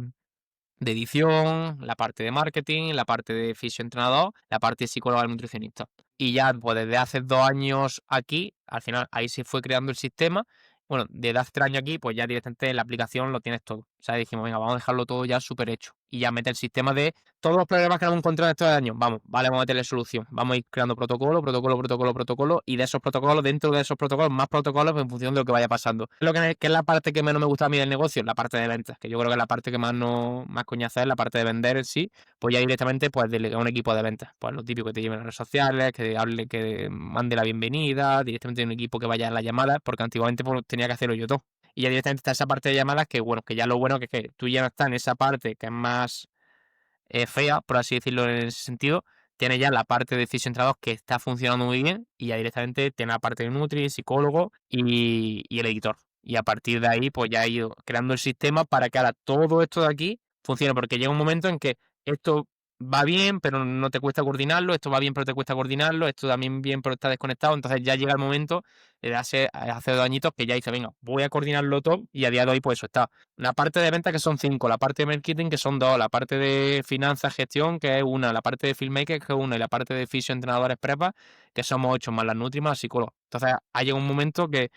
edición, la parte de marketing, la parte de fisioentrenador, la parte de psicólogo y nutricionista. Y ya, pues desde hace 2 años aquí, al final ahí se fue creando el sistema. Bueno, desde hace 3 años aquí, pues ya directamente en la aplicación lo tienes todo. O sea, dijimos, venga, vamos a dejarlo todo ya súper hecho. Y ya mete el sistema de todos los problemas que hemos encontrado en estos años. Vamos, vale, vamos a meterle solución. Vamos a ir creando protocolo, protocolo, protocolo, protocolo. Y de esos protocolos, dentro de esos protocolos, más protocolos pues, en función de lo que vaya pasando. ¿Qué es la parte que menos me gusta a mí del negocio? La parte de ventas, que yo creo que es la parte que más no más coñaza es la parte de vender en sí. Pues ya directamente, pues delegar a un equipo de ventas. Pues lo típico que te lleven a redes sociales, que hable, que mande la bienvenida, directamente un equipo que vaya a las llamadas, porque antiguamente pues, tenía que hacerlo yo todo. Y ya directamente está esa parte de llamadas que, bueno, que ya lo bueno que es que tú ya no estás en esa parte que es más fea, por así decirlo en ese sentido. Tiene ya la parte de fisioentrenador que está funcionando muy bien y ya directamente tiene la parte de Nutri, psicólogo y el editor. Y a partir de ahí, pues ya he ido creando el sistema para que ahora todo esto de aquí funcione, porque llega un momento en que esto va bien, pero no te cuesta coordinarlo, esto va bien, pero te cuesta coordinarlo, esto también bien, pero está desconectado. Entonces ya llega el momento de hace 2 añitos que ya dice, venga, voy a coordinarlo todo y a día de hoy pues eso está. La parte de venta que son 5, la parte de marketing que son 2, la parte de finanzas, gestión que es 1, la parte de filmmaker que es 1 y la parte de fisio, entrenadores, prepa que somos 8 más las nutri más psicólogos. Entonces ha llegado un momento que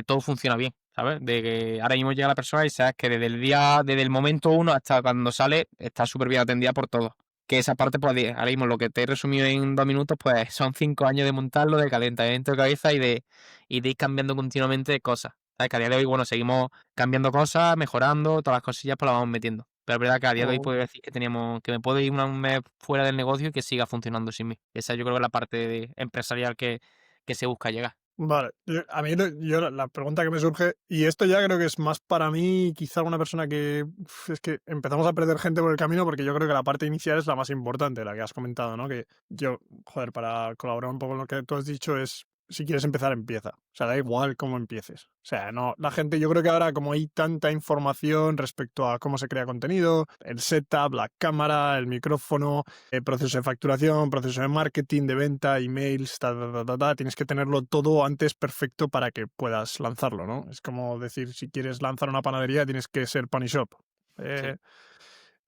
todo funciona bien, ¿sabes? De que ahora mismo llega la persona y sabes que desde el momento uno hasta cuando sale, está súper bien atendida por todos. Que esa parte, pues, ahora mismo lo que te he resumido en 2 minutos, pues son 5 años de montarlo, de calentamiento de cabeza y de ir cambiando continuamente de cosas. ¿Sabes? Que a día de hoy, bueno, seguimos cambiando cosas, mejorando, todas las cosillas, pues las vamos metiendo. Pero es verdad que a día de hoy Oh, puedo decir que me puedo ir un mes fuera del negocio y que siga funcionando sin mí. Esa yo creo que es la parte empresarial que se busca llegar. vale, a mí la pregunta que me surge, y esto ya creo que es más para mí, quizá una persona que es que empezamos a perder gente por el camino porque yo creo que la parte inicial es la más importante, la que has comentado, ¿no? Que yo, joder, para colaborar un poco con lo que tú has dicho es, si quieres empezar, empieza. O sea, da igual cómo empieces. O sea, no, la gente, yo creo que ahora como hay tanta información respecto a cómo se crea contenido, el setup, la cámara, el micrófono, el proceso de facturación, proceso de marketing, de venta, emails, tienes que tenerlo todo antes perfecto para que puedas lanzarlo, ¿no? Es como decir, si quieres lanzar una panadería, tienes que ser pan y shop. Sí. Eh,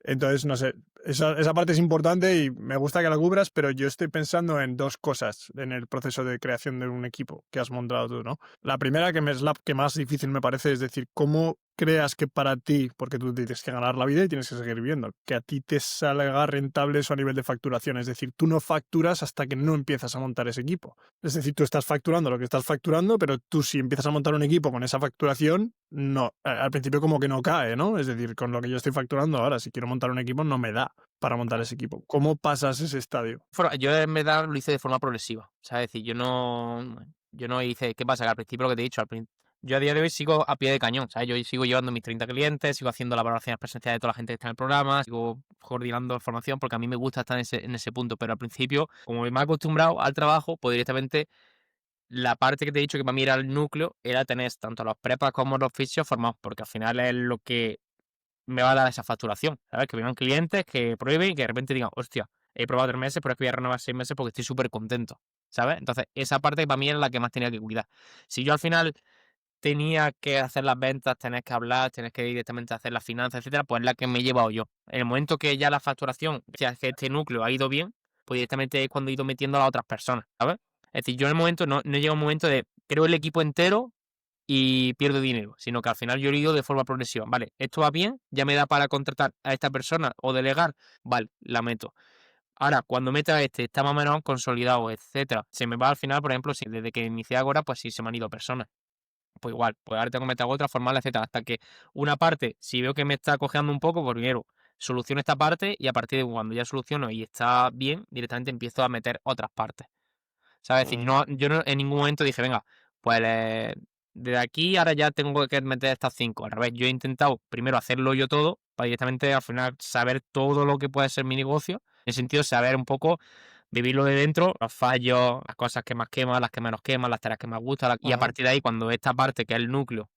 entonces, no sé, esa parte es importante y me gusta que la cubras, pero yo estoy pensando en dos cosas en el proceso de creación de un equipo que has montado tú, ¿no? La primera, es la que más difícil me parece, es decir, cómo creas que para ti, porque tú tienes que ganar la vida y tienes que seguir viviendo, que a ti te salga rentable eso a nivel de facturación. Es decir, tú no facturas hasta que no empiezas a montar ese equipo. Es decir, tú estás facturando lo que estás facturando, pero tú si empiezas a montar un equipo con esa facturación, no, al principio como que no cae, ¿no? Es decir, con lo que yo estoy facturando ahora, si quiero montar un equipo, no me da para montar ese equipo. ¿Cómo pasas ese estadio? Yo en verdad lo hice de forma progresiva. O sea, es decir, yo no hice. ¿Qué pasa? Que al principio lo que te he dicho, yo a día de hoy sigo a pie de cañón. ¿Sabes? Yo sigo llevando mis 30 clientes, sigo haciendo las valoraciones presenciales de toda la gente que está en el programa, sigo coordinando formación porque a mí me gusta estar en ese punto. Pero al principio, como me he acostumbrado al trabajo, pues directamente la parte que te he dicho que para mí era el núcleo era tener tanto los prepas como los fisios formados, porque al final es lo que me va a dar esa facturación, ¿sabes? Que vengan clientes, que prueben y que de repente digan, hostia, he probado 3 meses, pero es que voy a renovar 6 meses porque estoy súper contento, ¿sabes? Entonces, esa parte para mí era la que más tenía que cuidar. Si yo al final tenía que hacer las ventas, tener que hablar, tener que directamente hacer las finanzas, etcétera, pues es la que me he llevado yo. En el momento que ya la facturación, o sea, que este núcleo ha ido bien, pues directamente es cuando he ido metiendo a las otras personas, ¿sabes? Es decir, yo en el momento no llega un momento de creo el equipo entero y pierdo dinero, sino que al final yo lo digo de forma progresiva. Vale, esto va bien, ya me da para contratar a esta persona o delegar, vale, la meto. Ahora, cuando meta a este, está más o menos consolidado, etcétera. Se me va al final, por ejemplo, si desde que inicié ahora, pues sí se me han ido personas. Pues igual, pues ahora tengo que meter a otra, formarla, etcétera. Hasta que una parte, si veo que me está cojeando un poco, pues primero soluciono esta parte y a partir de cuando ya soluciono y está bien, directamente empiezo a meter otras partes. ¿Sabes? Es decir, Mm, no, yo no, en ningún momento dije, venga, pues desde aquí ahora ya tengo que meter estas 5. Al revés, yo he intentado primero hacerlo yo todo para directamente al final saber todo lo que puede ser mi negocio. En el sentido de saber un poco vivirlo de dentro, los fallos, las cosas que más queman, las que menos queman, las tareas que más gustan. Y a ajá. partir de ahí, cuando esta parte, que es el núcleo,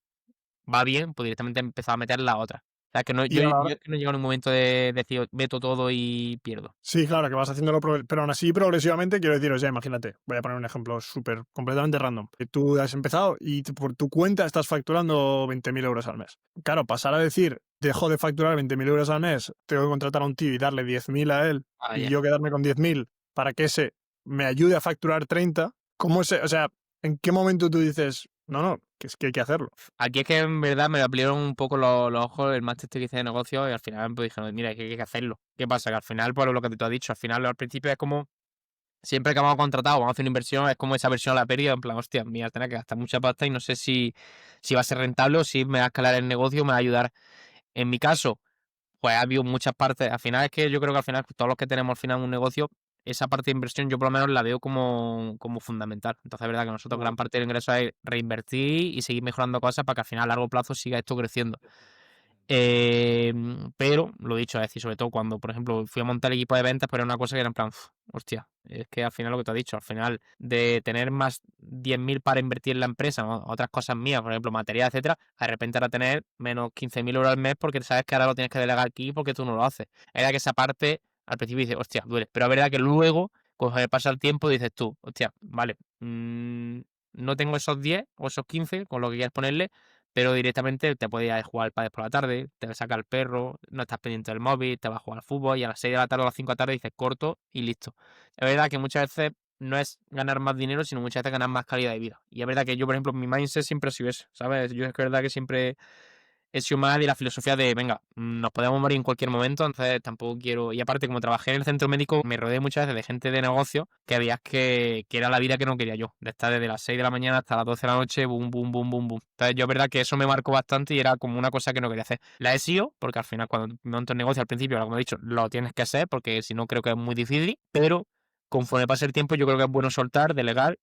va bien, pues directamente empezar a meter la otra. O sea, que no, Y yo, a la yo hora, es que no llego en un momento de decir, meto todo y pierdo. sí, claro, que vas haciéndolo, pero aún así progresivamente, quiero decir, o sea, imagínate, voy a poner un ejemplo súper, completamente random. Que tú has empezado y por tu cuenta estás facturando 20.000 euros al mes. Claro, pasar a decir, dejo de facturar 20.000 euros al mes, tengo que contratar a un tío y darle 10.000 a él Ah, y ya. yo quedarme con 10.000 para que ese me ayude a facturar 30, ¿cómo o sea, en qué momento tú dices, no, no, que es que hay que hacerlo? Aquí es que en verdad me abrieron un poco los ojos el máster este que hice de negocio y al final pues dije, mira, que hay que hacerlo. ¿Qué pasa? Que al final, por lo que te has dicho, al final al principio es como, siempre que vamos a contratar o vamos a hacer una inversión, es como esa versión a la pérdida, en plan, hostia, mira, tener que gastar mucha pasta y no sé si va a ser rentable o si me va a escalar el negocio, me va a ayudar. En mi caso, pues ha habido muchas partes. Al final es que yo creo que al final todos los que tenemos al final un negocio, esa parte de inversión yo por lo menos la veo como fundamental. Entonces es verdad que nosotros Vale. gran parte del ingreso es reinvertir y seguir mejorando cosas para que al final a largo plazo siga esto creciendo. Pero, lo dicho, es decir, sobre todo cuando, por ejemplo, fui a montar el equipo de ventas, pero era una cosa que era en plan, hostia, es que al final lo que te he dicho, al final de tener más 10.000 para invertir en la empresa, ¿no? Otras cosas mías, por ejemplo, material, etcétera, de repente ahora tener menos 15.000 euros al mes porque sabes que ahora lo tienes que delegar aquí porque tú no lo haces. Era que esa parte al principio dices, hostia, duele. Pero es verdad que luego, cuando pasa el tiempo, dices tú, hostia, vale, no tengo esos 10 o esos 15 con lo que quieras ponerle, pero directamente te puedes ir a jugar al pádel por la tarde, te saca el perro, no estás pendiente del móvil, te vas a jugar al fútbol y a las 6 de la tarde o a las 5 de la tarde dices corto y listo. Es verdad que muchas veces no es ganar más dinero, sino muchas veces ganar más calidad de vida. Y es verdad que yo, por ejemplo, mi mindset siempre ha sido eso, ¿sabes? Yo es que es verdad que siempre he sido más de la filosofía de, venga, nos podemos morir en cualquier momento, entonces tampoco quiero... Y aparte, como trabajé en el centro médico, me rodeé muchas veces de gente de negocio que veías que era la vida que no quería yo, de estar desde las 6 de la mañana hasta las 12 de la noche, boom, boom, boom, boom, boom. Entonces yo es verdad que eso me marcó bastante y era como una cosa que no quería hacer. La he sido, porque al final cuando monto un negocio al principio, como he dicho, lo tienes que hacer, porque si no creo que es muy difícil, pero conforme pasa el tiempo yo creo que es bueno soltar, delegar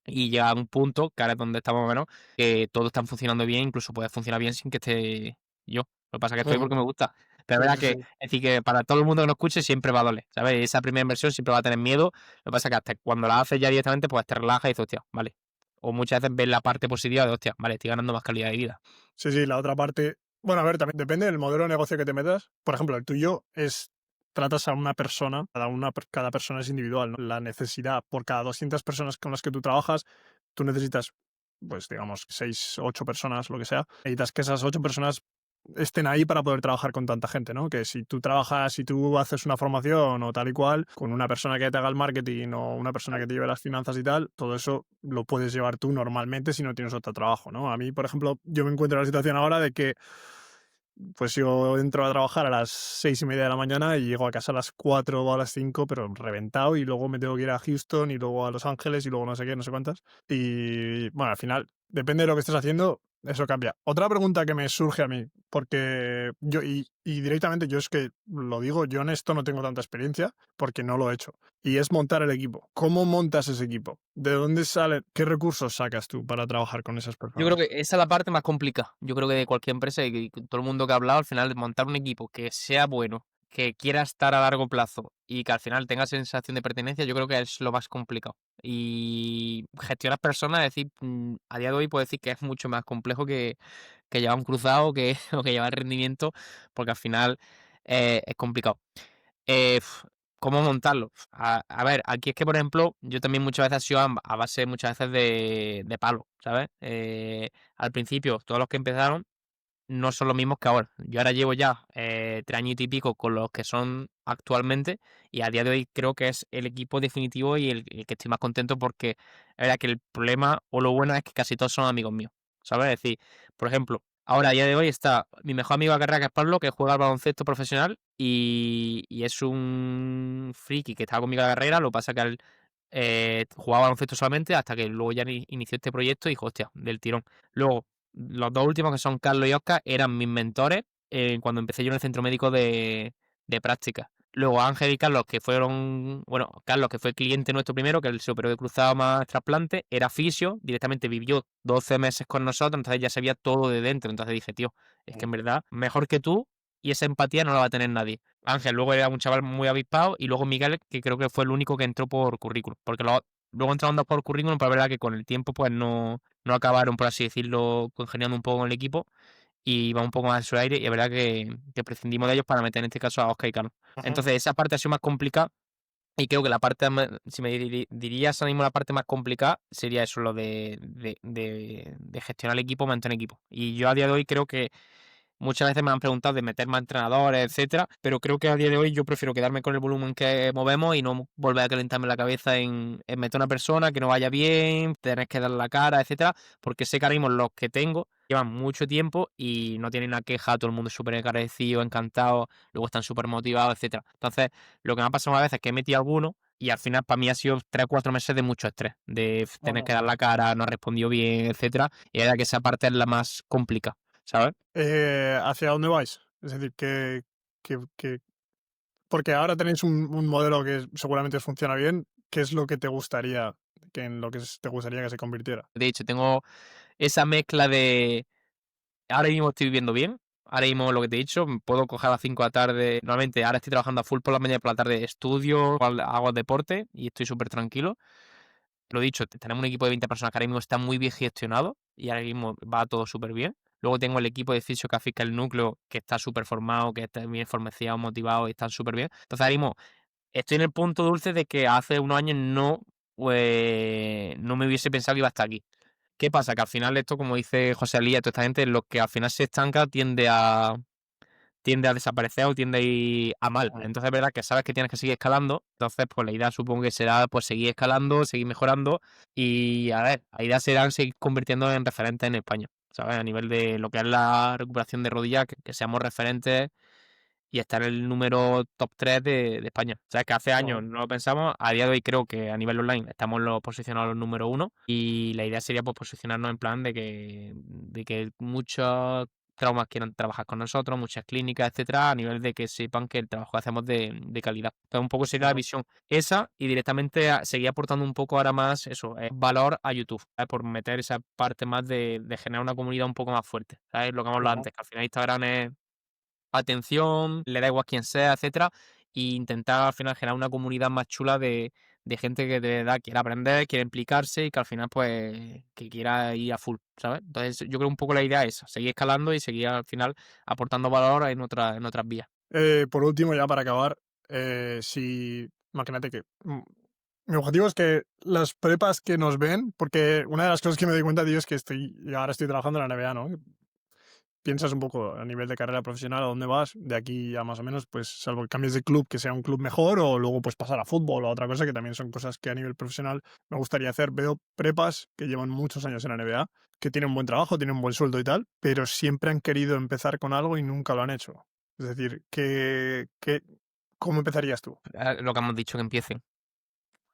y llega a un punto, que ahora es donde estamos más o menos, que todo está funcionando bien, incluso puede funcionar bien sin que esté yo. Lo que pasa es que estoy Ujú. porque me gusta. Pero Sí, es verdad sí, que, sí. es decir, que para todo el mundo que nos escuche siempre va a doler, ¿sabes? Esa primera inversión siempre va a tener miedo. Lo que pasa es que hasta cuando la haces ya directamente, pues te relajas y dices, hostia, vale. O muchas veces ves la parte positiva de, hostia, vale, estoy ganando más calidad de vida. Sí, sí, la otra parte. Bueno, a ver, también depende del modelo de negocio que te metas. Por ejemplo, el tuyo es. Tratas a una persona, cada persona es individual, ¿no? La necesidad por cada 200 personas con las que tú trabajas, tú necesitas, pues digamos, 6 8 personas, lo que sea. Necesitas que esas 8 personas estén ahí para poder trabajar con tanta gente, ¿no? Que si tú trabajas, si tú haces una formación o tal y cual, con una persona que te haga el marketing o una persona que te lleve las finanzas y tal, todo eso lo puedes llevar tú normalmente si no tienes otro trabajo, ¿no? A mí, por ejemplo, yo me encuentro en la situación ahora de que pues yo entro a trabajar a las 6:30 de la mañana y llego a casa a las 4 o a las 5, pero reventado, y luego me tengo que ir a Houston y luego a Los Ángeles y luego no sé qué, no sé cuántas. Y bueno, al final, depende de lo que estés haciendo, eso cambia. Otra pregunta que me surge a mí, porque yo, y directamente yo es que lo digo, yo en esto no tengo tanta experiencia porque no lo he hecho, y es montar el equipo. ¿Cómo montas ese equipo? ¿De dónde sale? ¿Qué recursos sacas tú para trabajar con esas Yo creo personas? que esa es la parte más complicada. Yo creo que de cualquier empresa y que todo el mundo que ha hablado, al final, montar un equipo que sea bueno, que quiera estar a largo plazo y que al final tenga sensación de pertenencia, yo creo que es lo más complicado. Y gestionar personas, es decir, a día de hoy puedo decir que es mucho más complejo que llevar un cruzado que, o que llevar rendimiento, porque al final es complicado. Eh, f- ¿Cómo montarlo? A ver, aquí es que, por ejemplo, yo también muchas veces he sido a base muchas veces de palo, ¿sabes? Al principio, todos los que empezaron no son los mismos que ahora. Yo ahora llevo ya 3 años y pico con los que son actualmente y a día de hoy creo que es el equipo definitivo y el que estoy más contento porque es verdad que el problema o lo bueno es que casi todos son amigos míos, ¿sabes? Es decir, por ejemplo, ahora a día de hoy está mi mejor amigo de carrera que es Pablo, que juega al baloncesto profesional y es un friki que estaba conmigo en la carrera, lo que pasa que él jugaba baloncesto solamente hasta que luego ya inició este proyecto y dijo, hostia, del tirón. Luego, los dos últimos, que son Carlos y Oscar, eran mis mentores cuando empecé yo en el centro médico de práctica. Luego Ángel y Carlos, que fueron, bueno, Carlos, que fue cliente nuestro primero, que él se operó de cruzado más trasplante, era fisio, directamente vivió 12 meses con nosotros, entonces ya sabía todo de dentro. Entonces dije, tío, es que en verdad, mejor que tú, y esa empatía no la va a tener nadie. Ángel luego era un chaval muy avispado, y luego Miguel, que creo que fue el único que entró por currículum, porque luego entraron dos por currículum, pero es verdad que con el tiempo pues no acabaron, por así decirlo, congeniando un poco con el equipo y iba un poco más a su aire y es verdad que prescindimos de ellos para meter en este caso a Oscar y Carlos. Ajá. Entonces esa parte ha sido más complicada y creo que la parte, si me dirías ahora mismo la parte más complicada sería eso, lo de gestionar el equipo, mantener equipo. Y yo a día de hoy creo que muchas veces me han preguntado de meter más entrenadores, etcétera, pero creo que a día de hoy yo prefiero quedarme con el volumen que movemos y no volver a calentarme la cabeza en meter una persona que no vaya bien, tener que dar la cara, etcétera, porque sé que ahora mismo los que tengo llevan mucho tiempo y no tienen una queja, todo el mundo es súper agradecido, encantado, luego están súper motivados, etcétera. Entonces, lo que me ha pasado a veces es que he metido alguno y al final para mí ha sido 3 o 4 meses de mucho estrés, de tener Ajá. que dar la cara, no ha respondido bien, etcétera, y era que esa parte es la más complicada, ¿sabes? ¿Hacia dónde vais? Es decir, que porque ahora tenéis un modelo que seguramente os funciona bien. ¿Qué es lo que te gustaría, que en lo que te gustaría que se convirtiera? De hecho, tengo esa mezcla de ahora mismo estoy viviendo bien, Ahora mismo lo que te he dicho, puedo coger a las 5 de la tarde. Normalmente ahora estoy trabajando a full por la mañana y por la tarde estudio, hago deporte y estoy súper tranquilo. Lo dicho, tenemos un equipo de 20 personas que ahora mismo está muy bien gestionado y ahora mismo va todo súper bien. Luego tengo el equipo de fisio que afica el núcleo, que está súper formado, que está bien formateado, motivado y están súper bien. Entonces ahora mismo estoy en el punto dulce de que hace unos años no me hubiese pensado que iba hasta aquí. ¿Qué pasa? Que al final esto, como dice José Alía, toda esta gente, lo que al final se estanca tiende a desaparecer o tiende a ir a mal. Ujú. Entonces es verdad que sabes que tienes que seguir escalando. Entonces, pues la idea supongo que será pues seguir escalando, seguir mejorando. Y a ver, la idea será seguir convirtiendo en referentes en España. ¿Sabes? A nivel de lo que es la recuperación de rodillas, que seamos referentes y estar en el número top 3 de España. O sea, que hace años Ujú. no lo pensamos, a día de hoy creo que a nivel online estamos posicionados los número uno y la idea sería pues posicionarnos en plan de que muchos traumas quieran trabajar con nosotros, muchas clínicas, etcétera, a nivel de que sepan que el trabajo que hacemos de calidad. Entonces un poco sería la Ujú. visión esa y directamente seguir aportando un poco ahora más eso, valor a YouTube, ¿sabes? Por meter esa parte más de generar una comunidad un poco más fuerte, ¿sabes? Lo que hemos hablado Ujú. antes, que al final Instagram es atención, le da igual quién sea, etcétera, y intentar al final generar una comunidad más chula de gente que de verdad quiera aprender, quiera implicarse y que al final, pues, que quiera ir a full, ¿sabes? Entonces, yo creo un poco la idea es esa, seguir escalando y seguir al final aportando valor en otras vías. Por último, ya para acabar, si imagínate que mi objetivo es que las prepas que nos ven, porque una de las cosas que me doy cuenta, tío, es que ahora estoy trabajando en la NBA, ¿no? Piensas un poco a nivel de carrera profesional a dónde vas, de aquí a más o menos, pues salvo que cambies de club, que sea un club mejor, o luego pues pasar a fútbol o a otra cosa, que también son cosas que a nivel profesional me gustaría hacer. Veo prepas que llevan muchos años en la NBA, que tienen un buen trabajo, tienen un buen sueldo y tal, pero siempre han querido empezar con algo y nunca lo han hecho. Es decir, ¿cómo empezarías tú? Lo que hemos dicho, que empiecen.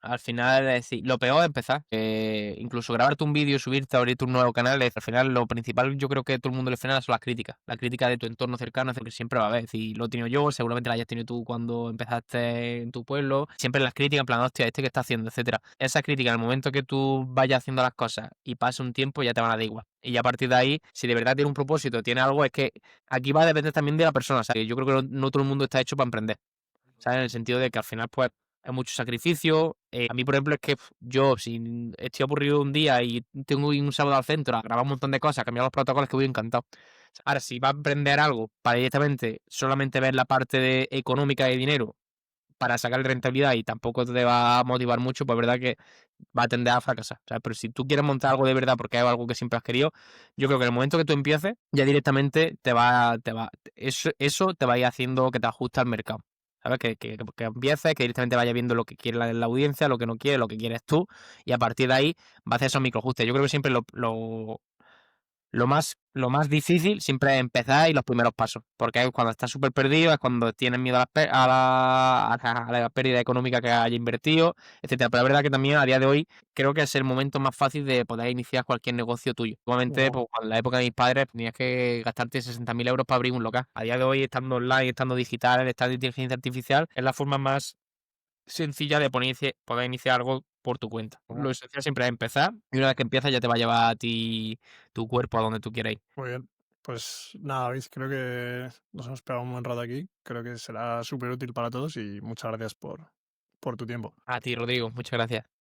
Al final, es decir, lo peor es empezar. Incluso grabarte un vídeo, subirte, abrirte un nuevo canal, al final lo principal yo creo que todo el mundo le frena son las críticas. Las críticas de tu entorno cercano, es decir, que siempre va a haber. Si lo he tenido yo, seguramente la hayas tenido tú cuando empezaste en tu pueblo. Siempre las críticas, en plan, hostia, este que está haciendo, etcétera. Esas críticas, en el momento que tú vayas haciendo las cosas y pase un tiempo, ya te van a dar igual. Y ya a partir de ahí, si de verdad tiene un propósito, tiene algo, es que aquí va a depender también de la persona. ¿Sabes? Yo creo que no todo el mundo está hecho para emprender. ¿Sabes? En el sentido de que al final, pues, es mucho sacrificio. A mí, por ejemplo, es que yo, si estoy aburrido un día y tengo que ir un sábado al centro a grabar un montón de cosas, a cambiar los protocolos, que voy encantado. Ahora, si vas a emprender algo para directamente solamente ver la parte económica de dinero para sacar rentabilidad y tampoco te va a motivar mucho, pues verdad que va a tender a fracasar, ¿sabes? Pero si tú quieres montar algo de verdad porque es algo que siempre has querido, yo creo que en el momento que tú empieces, ya directamente eso te va a ir haciendo que te ajuste al mercado. ¿Sabes? Que empieces, que directamente vaya viendo lo que quiere la audiencia, lo que no quiere, lo que quieres tú, y a partir de ahí va a hacer esos microajustes. Yo creo que siempre lo más difícil siempre es empezar y los primeros pasos, porque es cuando estás súper perdido, es cuando tienes miedo a la pérdida económica que haya invertido, etcétera. Pero la verdad que también a día de hoy creo que es el momento más fácil de poder iniciar cualquier negocio tuyo. Igualmente, Ujú. pues, en la época de mis padres tenías que gastarte 60.000 euros para abrir un local. A día de hoy, estando online, estando digital, estando inteligencia artificial, es la forma más sencilla de poder iniciar algo por tu cuenta. Ujú. Lo esencial siempre es empezar y una vez que empiezas ya te va a llevar a ti tu cuerpo a donde tú quieras ir. Muy bien. Pues nada, David, creo que nos hemos pegado un buen rato aquí. Creo que será súper útil para todos y muchas gracias por tu tiempo. A ti, Rodrigo, muchas gracias.